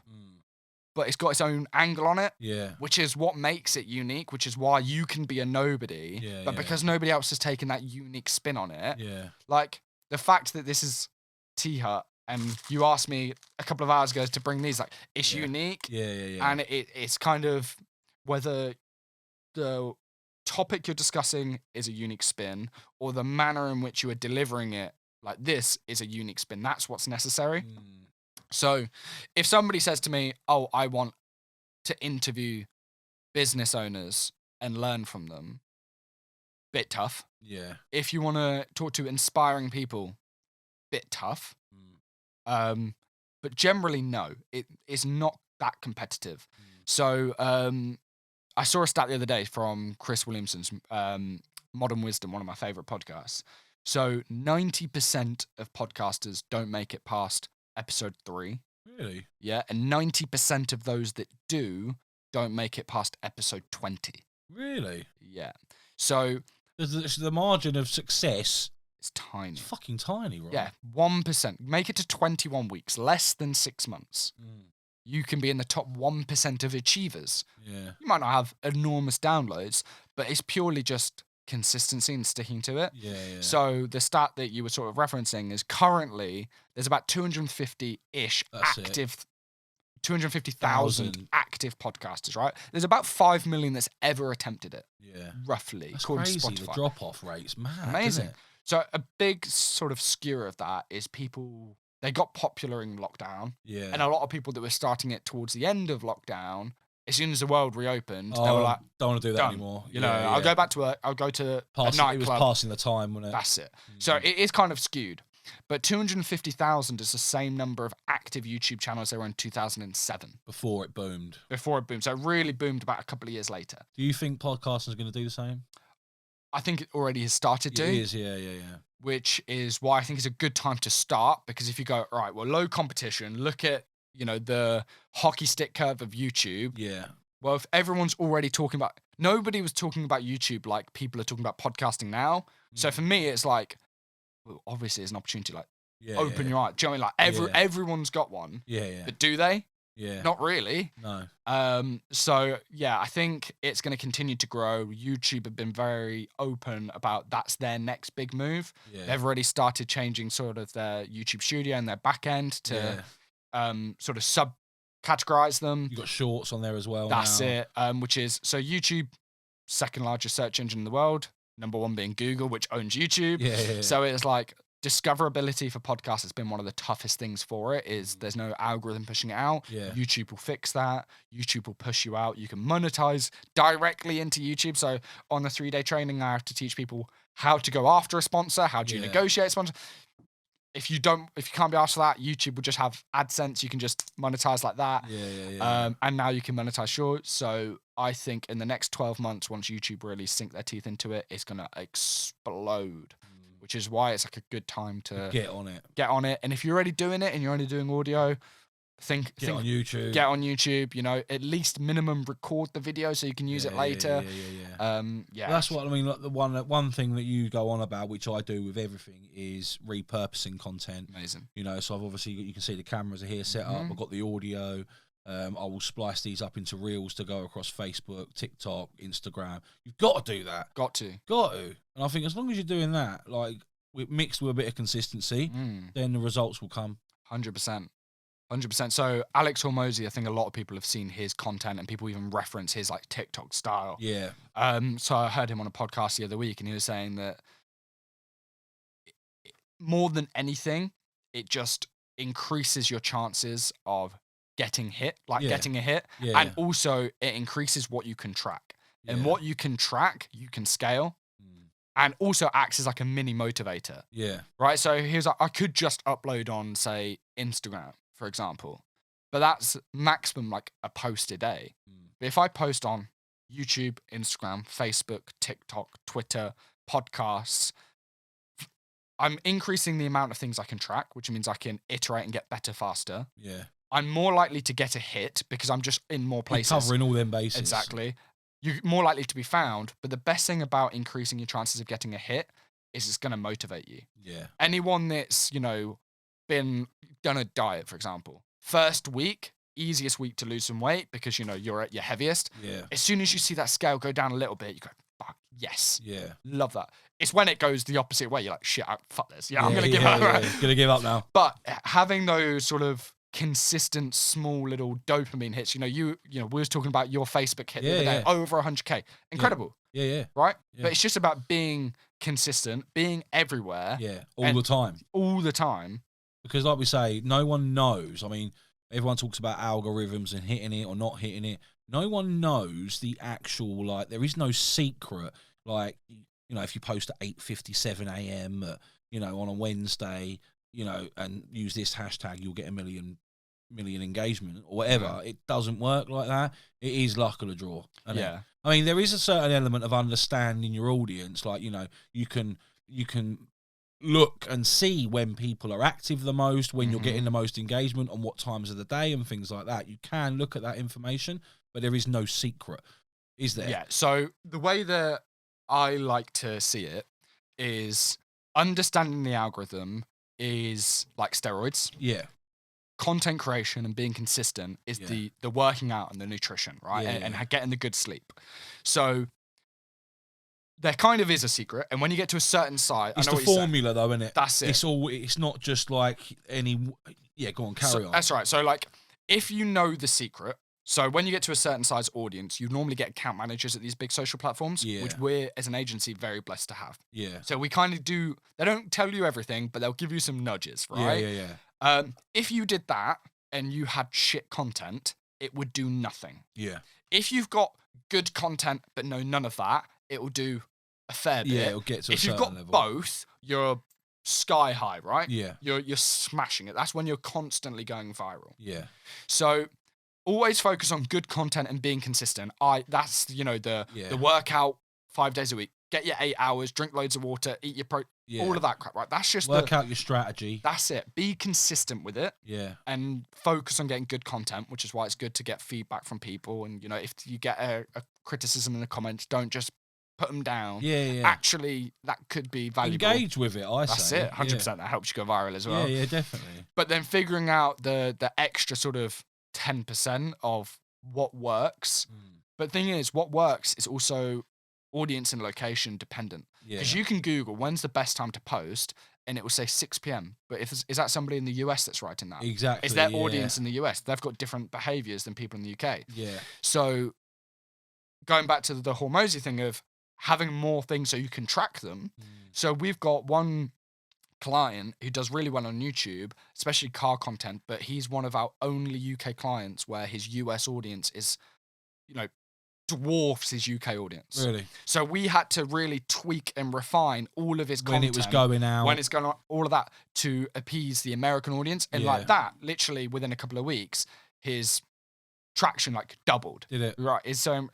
but it's got its own angle on it. Which is what makes it unique, which is why you can be a nobody. But because nobody else has taken that unique spin on it. Like the fact that this is T-Hut, and you asked me a couple of hours ago to bring these, like, it's unique. And it's kind of whether the topic you're discussing is a unique spin, or the manner in which you are delivering it, like this, is a unique spin. That's what's necessary. So if somebody says to me, oh, I want to interview business owners and learn from them, bit tough. If you want to talk to inspiring people, bit tough. But generally, no, it is not that competitive. So I saw a stat the other day from Chris Williamson's Modern Wisdom, one of my favorite podcasts. So 90% of podcasters don't make it past episode 3. Really? Yeah, and 90% of those that do don't make it past episode 20. Really? Yeah. So the margin of success, it's tiny. It's fucking tiny, right? Yeah, 1%. Make it to 21 weeks, less than 6 months. You can be in the top 1% of achievers. You might not have enormous downloads, but it's purely just consistency and sticking to it. So the stat that you were sort of referencing is currently there's about 250-ish active, 250,000 active podcasters, right? There's about 5 million that's ever attempted it. Roughly. That's crazy. The drop-off rate's mad. Amazing. So a big sort of skewer of that is people, they got popular in lockdown. And a lot of people that were starting it towards the end of lockdown, as soon as the world reopened, they were like, don't want to do that anymore. You know, I'll go back to work, I'll go to a nightclub. It was passing the time, wasn't it? That's it. So it is kind of skewed. But 250,000 is the same number of active YouTube channels there were in 2007. Before it boomed. So it really boomed about a couple of years later. Do you think podcasting is going to do the same? I think it already has started to. It is, yeah. Which is why I think it's a good time to start, because if you go, all right, well, low competition, look at, you know, the hockey stick curve of YouTube. Well, if everyone's already talking about, nobody was talking about YouTube like people are talking about podcasting now. So for me, it's like, well, obviously it's an opportunity, like, open your eyes. Do you know what I mean? Like, everyone's got one. But do they? Not really. No. So yeah, I think it's going to continue to grow. YouTube have been very open about that's their next big move. They've already started changing sort of their YouTube studio and their back end to sort of sub-categorize them. You've got shorts on there as well. That's it. Which is, so YouTube, second largest search engine in the world. Number 1 being Google, which owns YouTube. So it's like, discoverability for podcasts has been one of the toughest things for it. Is there's no algorithm pushing it out. YouTube will fix that. YouTube will push you out. You can monetize directly into YouTube. So on the 3-day training, I have to teach people how to go after a sponsor. How do you negotiate a sponsor? If you can't be asked for that, YouTube will just have AdSense. You can just monetize like that. And now you can monetize shorts. So I think in the next 12 months, once YouTube really sink their teeth into it, it's going to explode. Which is why it's like a good time to get on it. And if you're already doing it and you're only doing audio, get on YouTube, you know, at least minimum record the video so you can use it later. Well, that's what I mean. Like the one thing that you go on about, which I do with everything, is repurposing content. Amazing. You know, so I've obviously, you can see the cameras are here set up. I've got the audio. I will splice these up into reels to go across Facebook, TikTok, Instagram. You've got to do that. Got to. And I think as long as you're doing that, like, mixed with a bit of consistency, then the results will come. 100%. So Alex Hormozy, I think a lot of people have seen his content, and people even reference his like TikTok style. So I heard him on a podcast the other week, and he was saying that more than anything, it just increases your chances of getting hit, getting a hit. Yeah. And also it increases what you can track. And what you can track, you can scale. And also acts as like a mini motivator. Yeah. Right. So here's like, I could just upload on, say, Instagram, for example. But that's maximum like a post a day. But if I post on YouTube, Instagram, Facebook, TikTok, Twitter, podcasts, I'm increasing the amount of things I can track, which means I can iterate and get better faster. Yeah. I'm more likely to get a hit because I'm just in more places. You're covering all them bases. Exactly. You're more likely to be found. But the best thing about increasing your chances of getting a hit is it's going to motivate you. Yeah. Anyone that's, done a diet, for example, first week, easiest week to lose some weight because, you're at your heaviest. Yeah. As soon as you see that scale go down a little bit, you go, fuck, yes. Yeah. Love that. It's when it goes the opposit way. You're like, shit, fuck this. I'm going to give up. Yeah. Going to give up now. But having those sort of consistent small little dopamine hits, we was talking about your Facebook hit the other day, over 100K. Incredible. Yeah. Right? Yeah. But it's just about being consistent, being everywhere. Yeah. All the time. All the time. Because like we say, no one knows. I mean, everyone talks about algorithms and hitting it or not hitting it. No one knows the actual, there is no secret. If you post at 8:57 a.m., on a Wednesday, and use this hashtag, you'll get a million engagement or whatever. It doesn't work like that. It is luck of the draw. Yeah. I mean, there is a certain element of understanding your audience. You can look and see when people are active the most, when you're getting the most engagement, on what times of the day and things like that. You can look at that information, but there is no secret, is there? Yeah. So the way that I like to see it is understanding the algorithm is like steroids. Yeah. Content creation and being consistent is the working out and the nutrition, right? And getting the good sleep. So there kind of is a secret. And when you get to a certain size, it's the formula though, isn't it? That's it. It's not just like any, go on, carry on. That's right. So if you know the secret, so when you get to a certain size audience, you normally get account managers at these big social platforms, which we're, as an agency, very blessed to have. Yeah. So we kind of do, they don't tell you everything, but they'll give you some nudges, right? Yeah. If you did that and you had shit content, it would do nothing. Yeah. If you've got good content, but no, none of that, it will do a fair bit. Yeah, it'll get to a certain level. If you've got both, you're sky high, right? Yeah. You're smashing it. That's when you're constantly going viral. Yeah. So always focus on good content and being consistent. That's the workout 5 days a week. Get your 8 hours, drink loads of water, eat your all of that crap, right? That's just work out your strategy. That's it. Be consistent with it. Yeah. And focus on getting good content, which is why it's good to get feedback from people. And if you get a criticism in the comments, don't just put them down. Yeah. Actually, that could be valuable. Engage with it, That's say. That's it. 100%. That helps you go viral as well. Yeah, definitely. But then figuring out the extra sort of 10% of what works. But the thing is, what works is also audience and location dependent. Because you can Google when's the best time to post, and it will say 6 p.m. But is that somebody in the US that's writing that? Exactly. Is their audience in the US? They've got different behaviors than people in the UK. Yeah. So going back to the Hormozy thing of having more things so you can track them. So we've got one client who does really well on YouTube, especially car content, but he's one of our only UK clients where his US audience is, dwarfs his UK audience. Really? So we had to really tweak and refine all of his content. When it was going out. When it's going on, all of that to appease the American audience. And like that, literally within a couple of weeks, his traction doubled. Did it? Right. So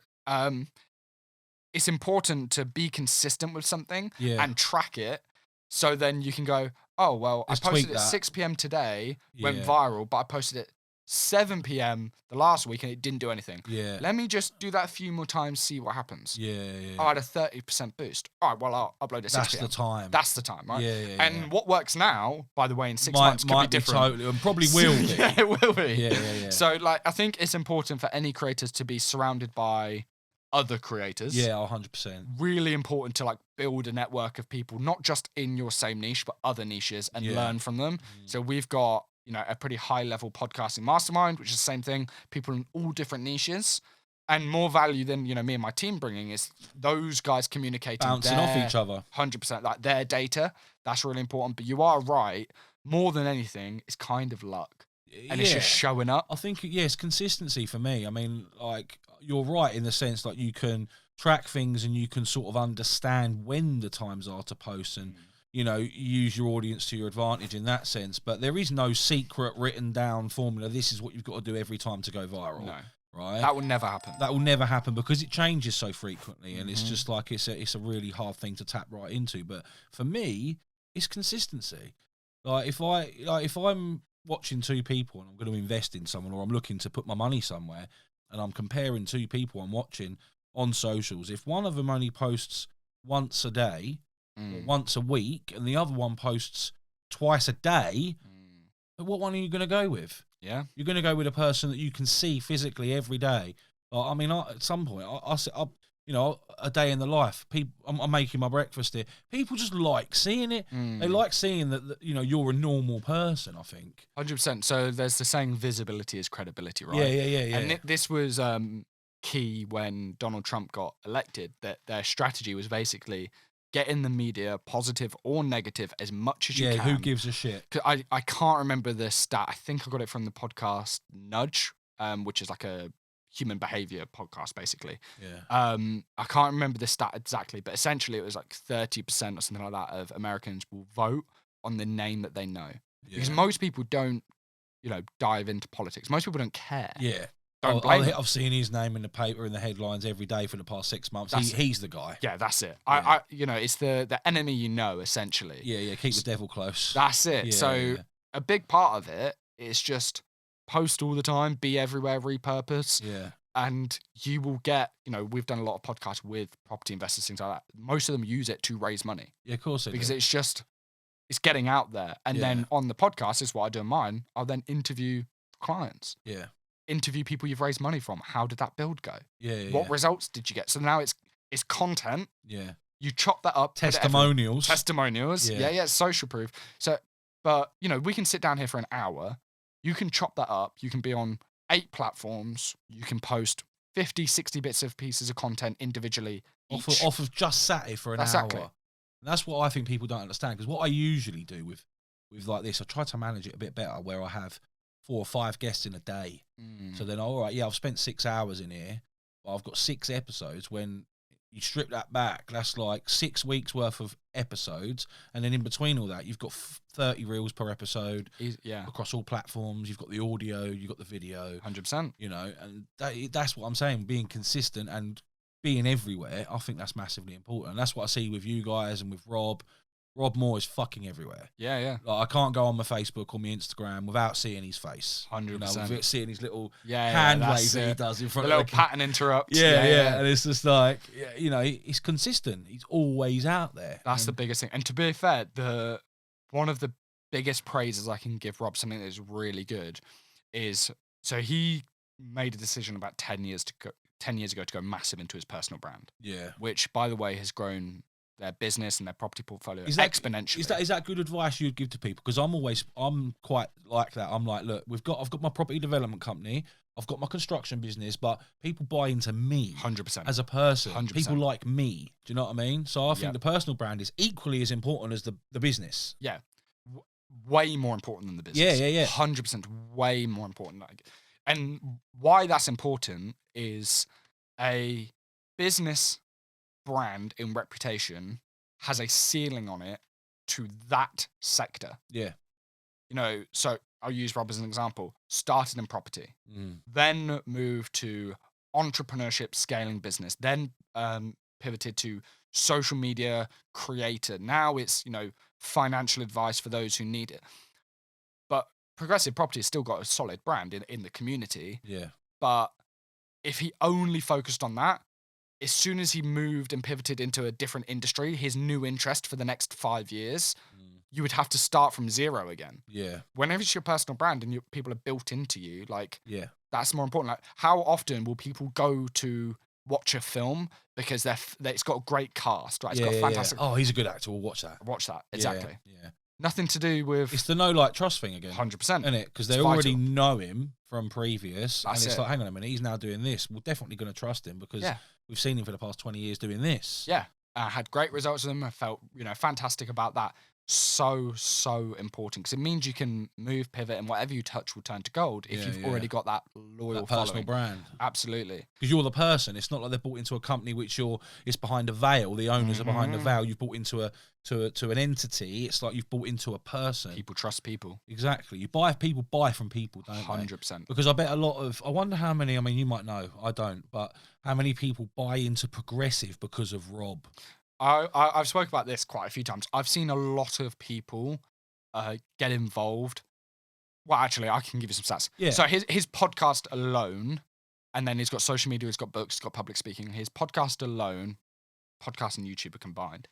it's important to be consistent with something and track it. So then you can go, oh, well, I posted it 6 p.m. today, went viral, but I posted it 7 p.m. the last week and it didn't do anything. Yeah. Let me just do that a few more times, see what happens. Yeah. I had a 30% boost. All right, well, I'll upload it 6 p.m. That's the time. That's the time, right? Yeah. And what works now, by the way, in 6 months could be different. Totally, and probably will be. Yeah, it will be. Yeah. So, I think it's important for any creators to be surrounded by other creators. Yeah, 100%. Really important to build a network of people, not just in your same niche, but other niches and learn from them. So we've got, a pretty high level podcasting mastermind, which is the same thing. People in all different niches. And more value than, me and my team bringing is those guys communicating. Bouncing off each other. 100%. Like their data, that's really important. But you are right. More than anything, it's kind of luck. And it's just showing up. I think, it's consistency for me. I mean, like, you're right in the sense like you can track things and you can sort of understand when the times are to post and, use your audience to your advantage in that sense. But there is no secret written down formula. This is what you've got to do every time to go viral. No. Right? That will never happen. That will never happen because it changes so frequently, and it's just like it's a really hard thing to tap right into. But for me, it's consistency. Like if I'm watching two people and I'm going to invest in someone, or I'm looking to put my money somewhere, and I'm comparing two people I'm watching on socials, if one of them only posts once a day, or once a week, and the other one posts twice a day, what one are you going to go with? Yeah, you're going to go with a person that you can see physically every day. I mean, at some point, a day in the life. I'm making my breakfast here. People just like seeing it. They like seeing that you're a normal person. I think 100%. So there's the saying, visibility is credibility, right? Yeah. And this was key when Donald Trump got elected. That their strategy was basically get in the media, positive or negative, as much as you can. Yeah, who gives a shit? I can't remember the stat. I think I got it from the podcast Nudge, which is like a human behavior podcast, basically. Yeah. I can't remember the stat exactly, but essentially it was like 30% or something like that of Americans will vote on the name that they know. Yeah. Because most people don't, dive into politics. Most people don't care. Yeah. I've seen his name in the paper in the headlines every day for the past 6 months. He's the guy. Yeah, that's it. Yeah. It's the enemy essentially. Yeah. Keep the devil close. That's it. Yeah, a big part of it is just post all the time, be everywhere, repurpose. Yeah. And you will get, we've done a lot of podcasts with property investors, things like that. Most of them use it to raise money. Yeah, of course they do. Because it's getting out there. And then on the podcast, is what I do in mine, I'll then interview clients. Yeah. Interview people you've raised money from. How did that build go? Yeah. What results did you get? So now it's content. Yeah. You chop that up. Testimonials. Yeah. Social proof. So, but we can sit down here for an hour. You can chop that up. You can be on 8 platforms. You can post 50, 60 bits of pieces of content individually. Off of just sat here for an hour. And that's what I think people don't understand. Because what I usually do with like this, I try to manage it a bit better where I have 4 or 5 guests in a day. So then, all right, I've spent 6 hours in here, but I've got 6 episodes. When you strip that back, that's like 6 weeks worth of episodes. And then in between all that, you've got 30 reels per episode across all platforms. You've got the audio, you've got the video. 100%. And that's what I'm saying, being consistent and being everywhere. I think that's massively important. And that's what I see with you guys and with Rob. Rob Moore is fucking everywhere. Yeah. Like, I can't go on my Facebook or my Instagram without seeing his face. 100%. Without seeing his little hand wave that he does in front of the little pattern interrupt. Yeah. And it's just like, he's consistent. He's always out there. That's the biggest thing. And to be fair, one of the biggest praises I can give Rob, something that is really good, is so he made a decision about 10 years ago to go massive into his personal brand. Yeah. Which, by the way, has grown their business and their property portfolio exponentially. Is that good advice you'd give to people? Because I'm quite like that. I'm like, look, I've got my property development company, I've got my construction business, but people buy into me 100% as a person. 100%. People like me. Do you know what I mean? So I think the personal brand is equally as important as the business. Yeah. Way more important than the business. Yeah. 100% way more important. And why that's important is a business brand in reputation has a ceiling on it to that sector. Yeah. So I'll use Rob as an example. Started in property, then moved to entrepreneurship, scaling business, then pivoted to social media creator. Now it's, financial advice for those who need it. But Progressive Property has still got a solid brand in the community. Yeah. But if he only focused on that, as soon as he moved and pivoted into a different industry, his new interest for the next 5 years, you would have to start from zero again. Yeah. Whenever it's your personal brand and people are built into you, that's more important. Like, how often will people go to watch a film because it's got a great cast, right? It's got a fantastic. Oh, he's a good actor. We'll watch that. Watch that. Exactly. Yeah. Nothing to do with... It's the no like trust thing again. 100%. Isn't it? Because they already know him from previous. That's and it's it. like, hang on a minute, he's now doing this. We're definitely going to trust him because we've seen him for the past 20 years doing this. Yeah. I had great results with them. I felt, fantastic about that. So important, because it means you can move, pivot, and whatever you touch will turn to gold if you've already got that loyal personal following. brand. Absolutely. Because you're the person. It's not like they've bought into a company which it's behind a veil. The owners are behind a veil. You've bought into an entity. It's like you've bought into a person. People trust people. Exactly. People buy from people, don't 100%. Because I bet I wonder how many, I mean, you might know, I don't, but how many people buy into Progressive because of Rob? I've spoken about this quite a few times. I've seen a lot of people get involved. Well, actually, I can give you some stats. Yeah. So his podcast alone, and then he's got social media, he's got books, he's got public speaking. His podcast alone, podcast and YouTube are combined,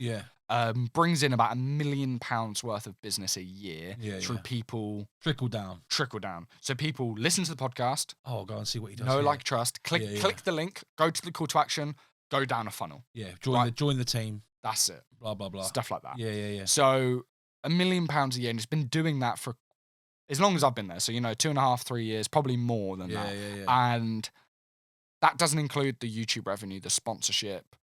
brings in about £1 million worth of business a year through people. Trickle down. So people listen to the podcast. Oh, go and see what he does. Trust. Click the link, go to the call to action, go down a funnel. Yeah, join the team. That's it. Blah, blah, blah. Stuff like that. Yeah. So £1 million a year, and it's been doing that for as long as I've been there. So, 2.5, 3 years, probably more than that. Yeah. And that doesn't include the YouTube revenue, the sponsorship,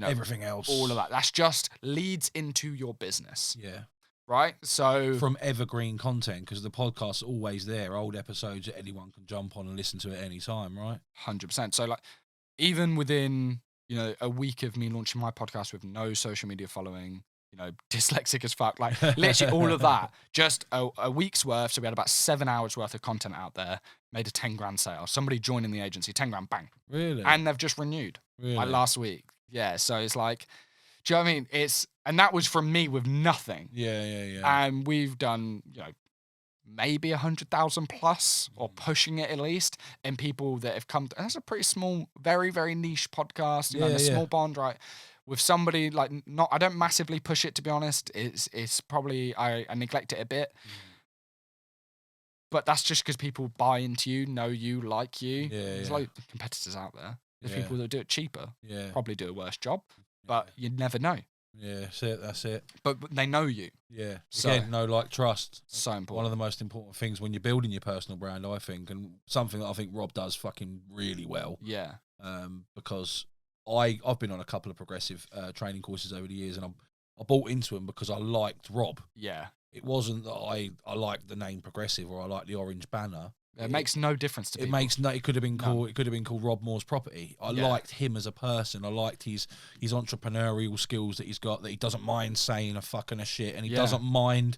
everything else. All of that. That's just leads into your business. Yeah. Right? So from evergreen content, because the podcast's always there, old episodes that anyone can jump on and listen to at any time, right? 100%. So even within a week of me launching my podcast with no social media following, dyslexic as fuck, literally all of that, just a week's worth. So we had about 7 hours worth of content out there, made a 10 grand sale. Somebody joining the agency, 10 grand, bang. Really? And they've just renewed last week. Yeah. So it's like, do you know what I mean? And that was from me with nothing. Yeah. And we've done, maybe 100,000 plus, or pushing it at least, and people that have come. That's a pretty small, very, very niche podcast. A small bond, right? With somebody I don't massively push it, to be honest. It's probably I neglect it a bit, but that's just because people buy into you, know you, like you. There's competitors out there. There's people that do it cheaper. Probably do a worse job, but you never know. Yeah, that's it. But they know you. Yeah. So, again, trust. So important. One of the most important things when you're building your personal brand, I think, and something that I think Rob does fucking really well. Yeah. Because I've been on a couple of Progressive training courses over the years, and I bought into them because I liked Rob. Yeah. It wasn't that I liked the name Progressive or I liked the orange banner. It makes no difference to people. It could have been called. It could have been called Rob Moore's Property. I liked him as a person. I liked his entrepreneurial skills that he's got. That he doesn't mind saying a fucking a shit, and he doesn't mind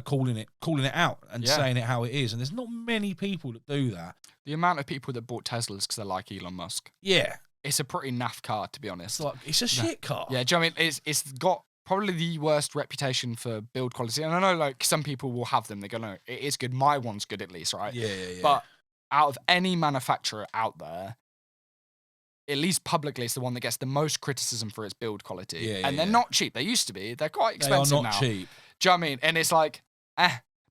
calling it out and saying it how it is. And there's not many people that do that. The amount of people that bought Teslas because they like Elon Musk. Yeah, it's a pretty naff car, to be honest. It's a shit car. Yeah, do you know what I mean? It's got probably the worst reputation for build quality. And I know some people will have them. They go, no, it is good. My one's good at least, right? Yeah. But out of any manufacturer out there, at least publicly, it's the one that gets the most criticism for its build quality. And they're not cheap. They used to be. They're quite expensive now. They are not cheap. Do you know what I mean? And it's like,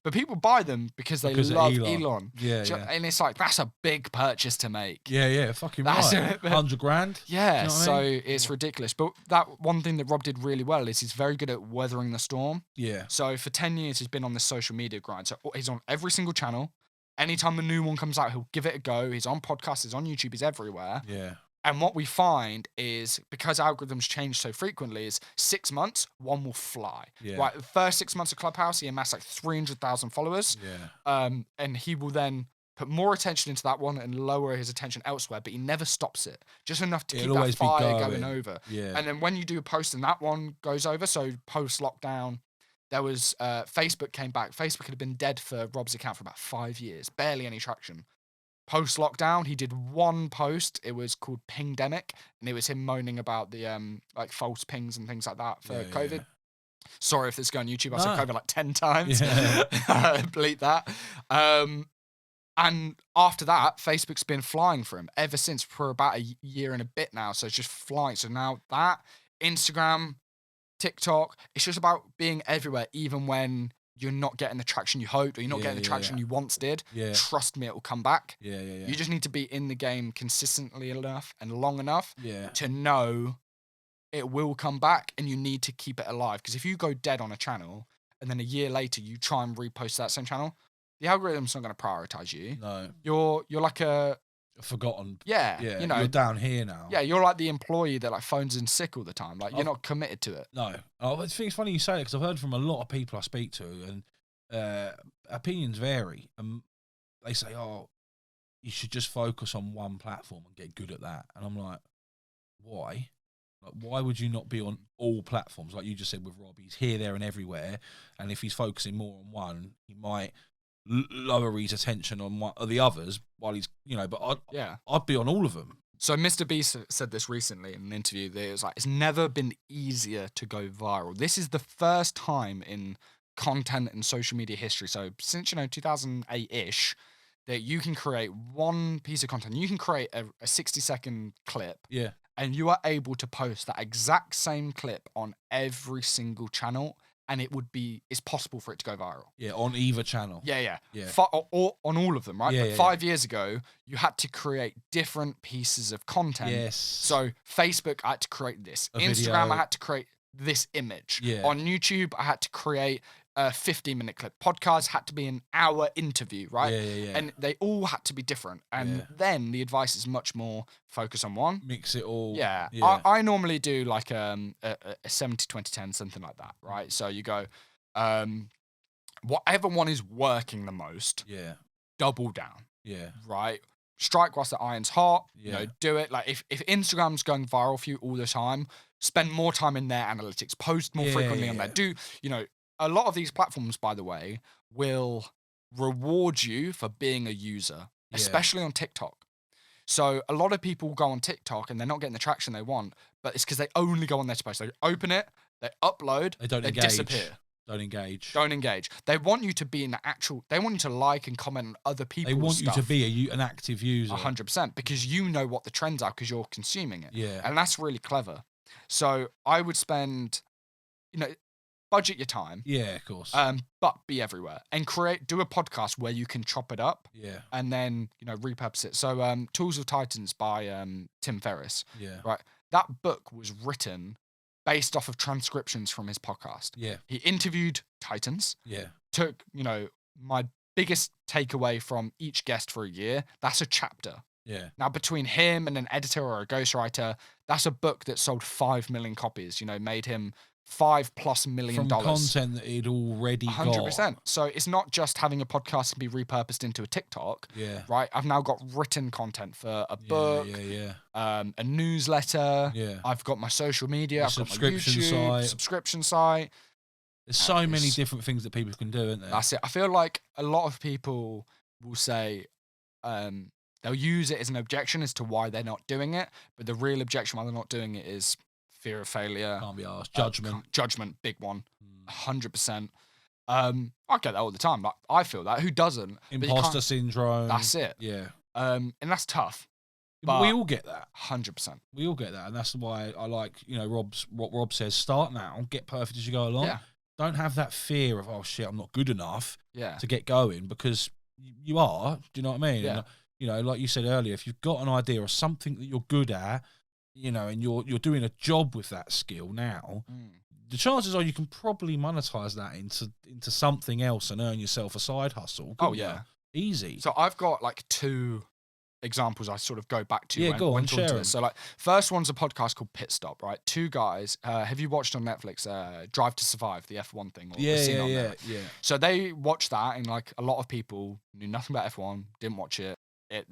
but people buy them because they love Elon. Yeah. And it's like, that's a big purchase to make. Yeah, fucking right. 100 grand. Yeah, you know so I mean? it's ridiculous. But that one thing that Rob did really well is he's very good at weathering the storm. Yeah. So for 10 years, he's been on this social media grind. So he's on every single channel. Anytime a new one comes out, he'll give it a go. He's on podcasts, he's on YouTube, he's everywhere. Yeah. And what we find is, because algorithms change so frequently, is 6 months, one will fly. Yeah. Right, the first 6 months of Clubhouse, he amassed 300,000 followers. Yeah. And he will then put more attention into that one and lower his attention elsewhere, but he never stops it. Just enough to keep that fire going over. Yeah. And then when you do a post and that one goes over, so post-lockdown, there was Facebook came back. Facebook had been dead for Rob's account for about 5 years, barely any traction. Post-lockdown, he did one post. It was called Pingdemic, and it was him moaning about the false pings and things like that for COVID. Yeah. Sorry if this is going on YouTube. I said COVID 10 times. Yeah. Bleep that. And after that, Facebook's been flying for him ever since, for about a year and a bit now. So it's just flying. So now that, Instagram, TikTok, it's just about being everywhere, even when you're not getting the traction you hoped, or you're not getting the traction you once did. Yeah. Trust me, it will come back. Yeah. You just need to be in the game consistently enough and long enough to know it will come back, and you need to keep it alive. Because if you go dead on a channel and then a year later you try and repost that same channel, the algorithm's not going to prioritize you. No. You're like a Forgotten. yeah, Yeah. you know, You're down here now. yeah, you're like the employee that like phones in sick all the time. Like you're not committed to it. No. I think it's funny you say it because I've heard from a lot of people I speak to, and opinions vary. And they say, "Oh, you should just focus on one platform and get good at that." And I'm like, "Why? Like, why would you not be on all platforms?" Like you just said with Robbie, he's here, there, and everywhere. And if he's focusing more on one, he might lower his attention on one or the others while he's, but I'd be on all of them. So Mr. Beast said this recently in an interview that it was like, it's never been easier to go viral. This is the first time in content and social media history, so since 2008-ish, that you can create one piece of content. You can create a 60-second clip, and you are able to post that exact same clip on every single channel, and it's possible for it to go viral. Yeah, on either channel. Yeah. Or on all of them, right? But 5 years ago, you had to create different pieces of content. Yes. So Facebook, I had to create this. Instagram, video. I had to create this image. Yeah. On YouTube, I had to create a 15-minute clip. Podcasts had to be an hour interview, right? Yeah. And they all had to be different. And then the advice is much more focus on one. Mix it all. Yeah. I normally do like a 70-20-10, something like that, right? So you go, whatever one is working the most, double down. Yeah. Right? Strike whilst the iron's hot. Do it. Like if Instagram's going viral for you all the time, spend more time in their analytics, post more frequently on there. Do, a lot of these platforms, by the way, will reward you for being a user, especially on TikTok. So a lot of people go on TikTok and they're not getting the traction they want, but it's because they only go on there to post. They open it, they upload, they disappear. Don't engage. They want you to be they want you to like and comment on other people's stuff. They want you to be an active user. 100%, because you know what the trends are because you're consuming it. Yeah. And that's really clever. So I would spend, budget your time. Yeah, of course. But be everywhere and do a podcast where you can chop it up. Yeah. And then, repurpose it. So Tools of Titans by Tim Ferriss. Yeah. Right. That book was written based off of transcriptions from his podcast. Yeah. He interviewed Titans. Yeah. Took, my biggest takeaway from each guest for a year. That's a chapter. Yeah. Now, between him and an editor or a ghostwriter, that's a book that sold 5 million copies, made him $5+ million. From content that he'd already 100%. got. So it's not just having a podcast and be repurposed into a TikTok. Yeah. Right? I've now got written content for a book, a newsletter. Yeah. I've got my social media. I've got my YouTube subscription site. There's so many different things that people can do, isn't there? That's it. I feel like a lot of people will say, they'll use it as an objection as to why they're not doing it, but the real objection why they're not doing it is fear of failure. Can't be asked. Judgment. Judgment, big one. 100%. I get that all the time. Like, I feel that. Who doesn't? Imposter syndrome. That's it. Yeah. And that's tough. But we all get that. 100%. We all get that. And that's why I like, what Rob says, start now, get perfect as you go along. Yeah. Don't have that fear of, oh shit, I'm not good enough to get going, because you are. Do you know what I mean? Yeah. And, like you said earlier, if you've got an idea or something that you're good at, and you're doing a job with that skill now, the chances are you can probably monetize that into something else and earn yourself a side hustle. Oh, yeah. Easy. So I've got like 2 examples I sort of go back to. Go on, share them. So like, first one's a podcast called Pit Stop, right? 2 guys. Have you watched on Netflix Drive to Survive, the F1 thing? Yeah. So they watched that, and like a lot of people knew nothing about F1, didn't watch it.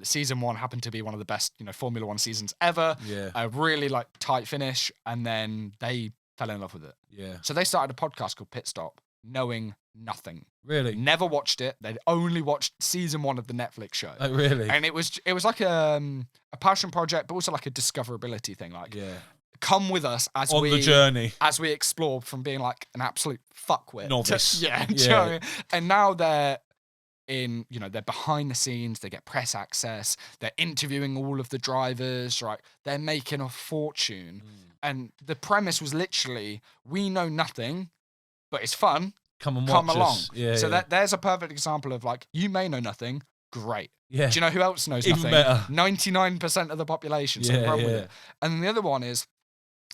Season 1 happened to be one of the best, Formula 1 seasons ever. Yeah. A really like tight finish, and then they fell in love with it. Yeah. So they started a podcast called Pit Stop, knowing nothing. Really? Never watched it. They'd only watched season 1 of the Netflix show. Oh, really? And it was like a passion project, but also like a discoverability thing. Like, come with us as on the journey, as we explore from being like an absolute fuckwit novice. Do you know what I mean? And now they're they're behind the scenes, they get press access, they're interviewing all of the drivers, right? They're making a fortune. And the premise was literally, we know nothing, but it's fun. Come along. Us. So there's a perfect example of like, you may know nothing, great. Yeah. Do you know who else knows Even nothing? Better. 99% of the population. So run with it. And then the other one is,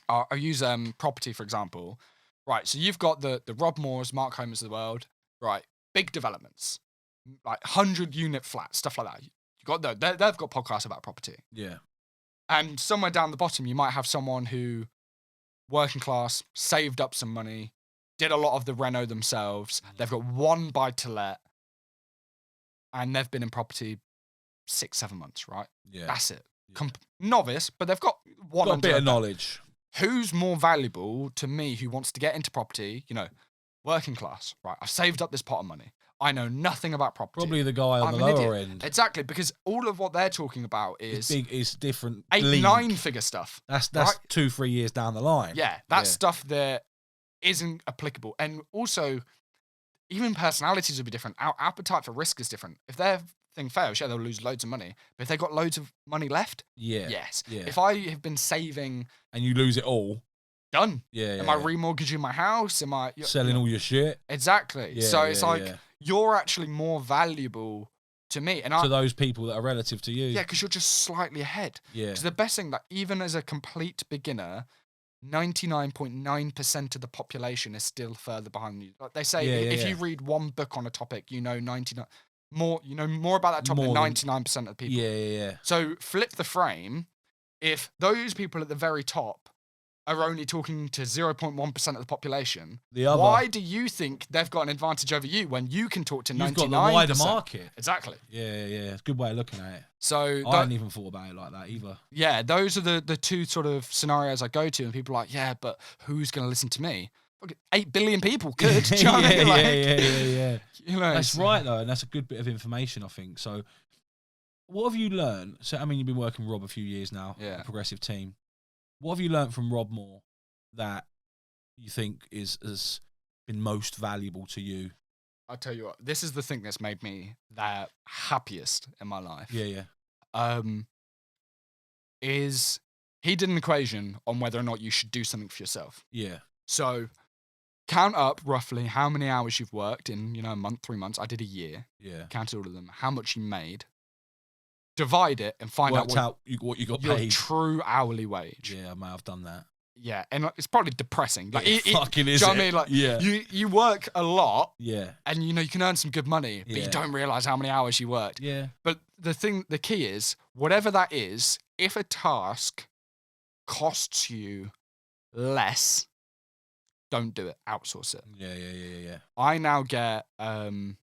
I'll use property, for example. Right, so you've got the Rob Moores, Mark Homers of the world, right? Big developments, like 100-unit flats, stuff like that. You got they've got podcasts about property. Yeah. And somewhere down the bottom, you might have someone who, working class, saved up some money, did a lot of the reno themselves. They've got one buy-to-let, and they've been in property 6-7 months, right? Yeah. That's it. Yeah. Novice, but they've got one Got a under bit their of belt. knowledge. Who's more valuable to me who wants to get into property, working class, right? I've saved up this pot of money. I know nothing about property. Probably the guy on I'm the an lower idiot. end. Exactly, because all of what they're talking about is It's different. 8-9-figure stuff. That's right? 2-3 years down the line. Yeah, that's stuff that isn't applicable. And also, even personalities will be different. Our appetite for risk is different. If their thing fails, they'll lose loads of money. But if they've got loads of money left, yes. Yeah. If I have been saving... And you lose it all. Done. Yeah. Am I remortgaging my house? Am I... Selling all your shit? Exactly. Yeah, so it's you're actually more valuable to me. And to those people that are relative to you. Yeah, because you're just slightly ahead. Yeah. Because the best thing, that even as a complete beginner... 99.9% of the population is still further behind you. Like they say, if you read one book on a topic, you know more about that topic than 99% of the people. Yeah. So flip the frame. If those people at the very top are only talking to 0.1% of the population, why do you think they've got an advantage over you when you can talk to 99%? You've got the wider market. Exactly. Yeah. It's a good way of looking at it. So I hadn't even thought about it like that either. Yeah, those are the two sort of scenarios I go to, and people are like, yeah, but who's going to listen to me? 8 billion people could. Do you know what I mean? Yeah. That's right, though, and that's a good bit of information, I think. So what have you learned? So, I mean, you've been working with Rob a few years now, the Progressive Team. What have you learned from Rob Moore that you think has been most valuable to you? I'll tell you what, this is the thing that's made me the happiest in my life. Yeah. Is he did an equation on whether or not you should do something for yourself. Yeah. So count up roughly how many hours you've worked in, a month, 3 months. I did a year. Yeah. Counted all of them. How much you made. Divide it and find out what you got your paid. True hourly wage. Yeah, I may have done that. Yeah, and it's probably depressing. Like it fucking is. Do you know what I mean? Like, you work a lot. Yeah. And you can earn some good money, but you don't realize how many hours you worked. Yeah. But the key is, whatever that is, if a task costs you less, don't do it. Outsource it. Yeah. I now get I'm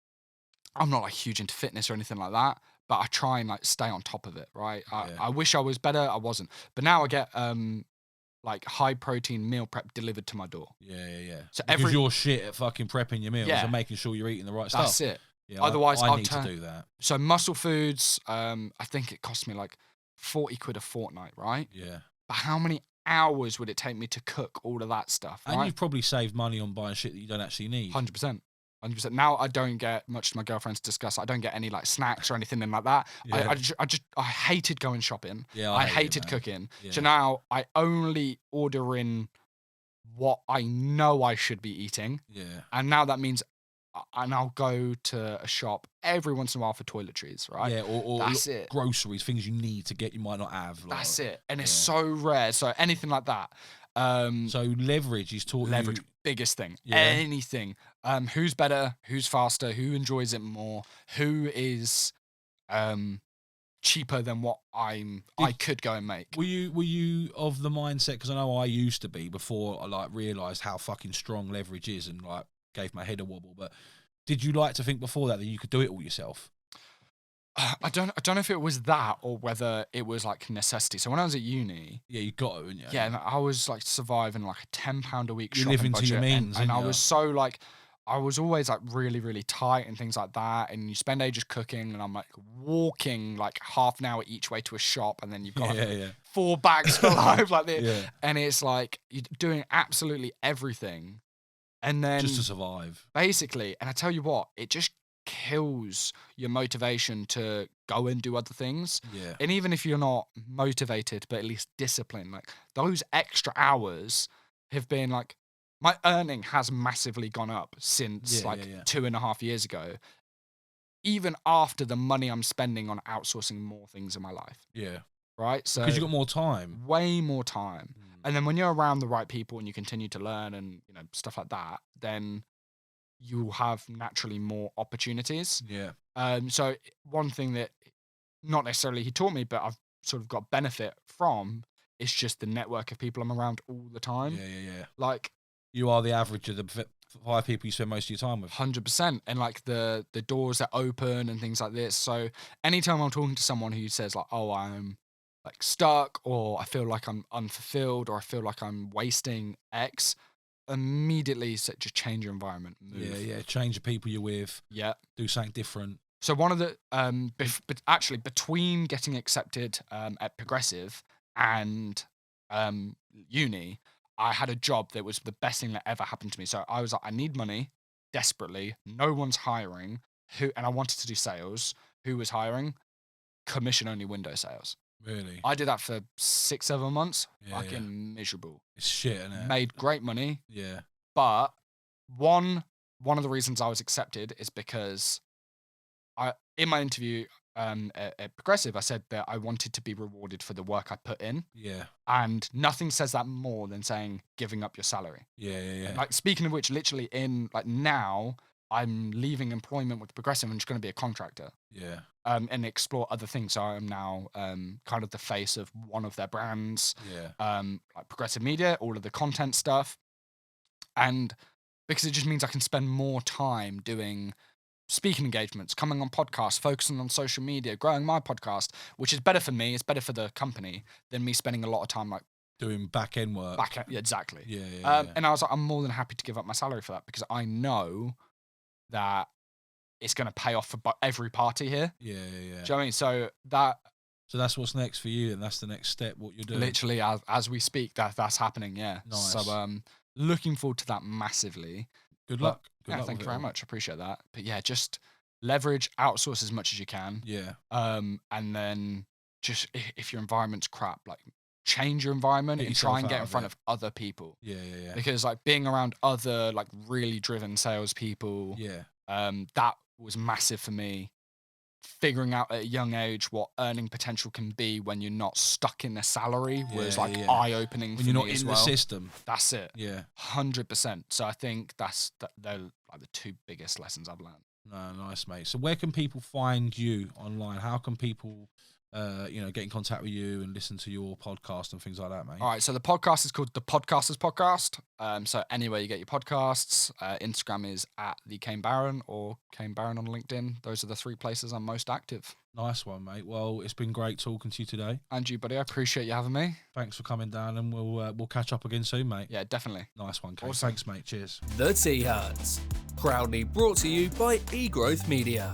not like huge into fitness or anything like that, but I try and like stay on top of it, right? I wish I was better, I wasn't. But now I get like high protein meal prep delivered to my door. Yeah. So because you're shit at fucking prepping your meals and making sure you're eating the right stuff. That's it. Yeah, otherwise, I need to do that. So Muscle Foods, I think it cost me like 40 quid a fortnight, right? Yeah. But how many hours would it take me to cook all of that stuff? And right? you've probably saved money on buying shit that you don't actually need. 100%. Now I don't get much to my girlfriend's discuss. I don't get any like snacks or anything like that. Yeah. I hated going shopping. Yeah, I hated cooking. Yeah. So now I only order in what I know I should be eating. Yeah. And now that means I'll go to a shop every once in a while for toiletries, right? Yeah, or that's it. Groceries, things you need to get you might not have. Like, that's it. And it's so rare. So anything like that. So leverage is taught you. Biggest thing. Yeah. Anything. Who's better? Who's faster? Who enjoys it more? Who is cheaper than what I could go and make? Were you of the mindset? Because I know I used to be before I like realised how fucking strong leverage is and like gave my head a wobble. But did you like to think before that you could do it all yourself? I don't know if it was that or whether it was like necessity. So when I was at uni, you got to, didn't you? Yeah, and I was like surviving like a £10 a week shopping living budget, to your means, and I was so like, I was always like really, really tight and things like that. And you spend ages cooking, and I'm like walking like half an hour each way to a shop, and then you've got 4 bags for life like this, and it's like you're doing absolutely everything, and then just to survive, basically. And I tell you what, it just kills your motivation to go and do other things. Yeah. And even if you're not motivated, but at least disciplined, like those extra hours have been like, my earning has massively gone up since 2.5 years ago, even after the money I'm spending on outsourcing more things in my life. Yeah. right? So because you got more time. way more time. And then when you're around the right people and you continue to learn and, you know, stuff like that, then you have naturally more opportunities. Yeah. So one thing that not necessarily he taught me, but I've sort of got benefit from is just the network of people I'm around all the time. Yeah. Like, You are the average of the 5 people you spend most of your time with. 100%. And like the doors that open and things like this. So anytime I'm talking to someone who says like, oh, I'm like stuck, or I feel like I'm unfulfilled, or I feel like I'm wasting X, immediately just change your environment. Move. Yeah. Change the people you're with. Yeah. Do something different. So one of the but actually between getting accepted at Progressive and uni, I had a job that was the best thing that ever happened to me. So I was like, I need money desperately. No one's hiring. And I wanted to do sales. Who was hiring? Commission only window sales. Really? I did that for 6-7 months. Yeah, Fucking miserable. It's shit, innit? Made great money. Yeah. But one of the reasons I was accepted is because in my interview at Progressive, I said that I wanted to be rewarded for the work I put in. Yeah. And nothing says that more than saying giving up your salary. Yeah. Like, speaking of which, literally now I'm leaving employment with Progressive and just going to be a contractor. Yeah. And explore other things. So I'm now kind of the face of one of their brands. Yeah. Like Progressive Media, all of the content stuff. And because it just means I can spend more time doing speaking engagements, coming on podcasts, focusing on social media, growing my podcast, which is better for me, it's better for the company than me spending a lot of time like doing back end work. Exactly. Yeah. And I was like, I'm more than happy to give up my salary for that, because I know that it's going to pay off for every party here. Yeah. Do you know what I mean? So that's what's next for you, and that's the next step. What you're doing. Literally, as we speak, that's happening. Yeah. Nice. So looking forward to that massively. Good luck. Thank you very much. Appreciate that. But yeah, just leverage, outsource as much as you can. Yeah. And then just if your environment's crap, like change your environment and try and get in front of other people. Yeah. Because like being around other like really driven salespeople. Yeah. That was massive for me. Figuring out at a young age what earning potential can be when you're not stuck in a salary was eye-opening for me as well. When you're not in the system. That's it. Yeah. 100%. So I think they're like the 2 biggest lessons I've learned. No, nice, mate. So where can people find you online? How can people get in contact with you and listen to your podcast and things like that, mate? All right, so the podcast is called The Podcasters Podcast. So anywhere you get your podcasts, Instagram is at the Kane Baron or Kane Baron on LinkedIn. Those are the 3 places I'm most active. Nice one, mate. Well, it's been great talking to you today. And you, buddy. I appreciate you having me. Thanks for coming down, and we'll catch up again soon, mate. Yeah, definitely. Nice one, Kane. Awesome. Thanks, mate. Cheers. The Tea Hut, proudly brought to you by eGrowth Media.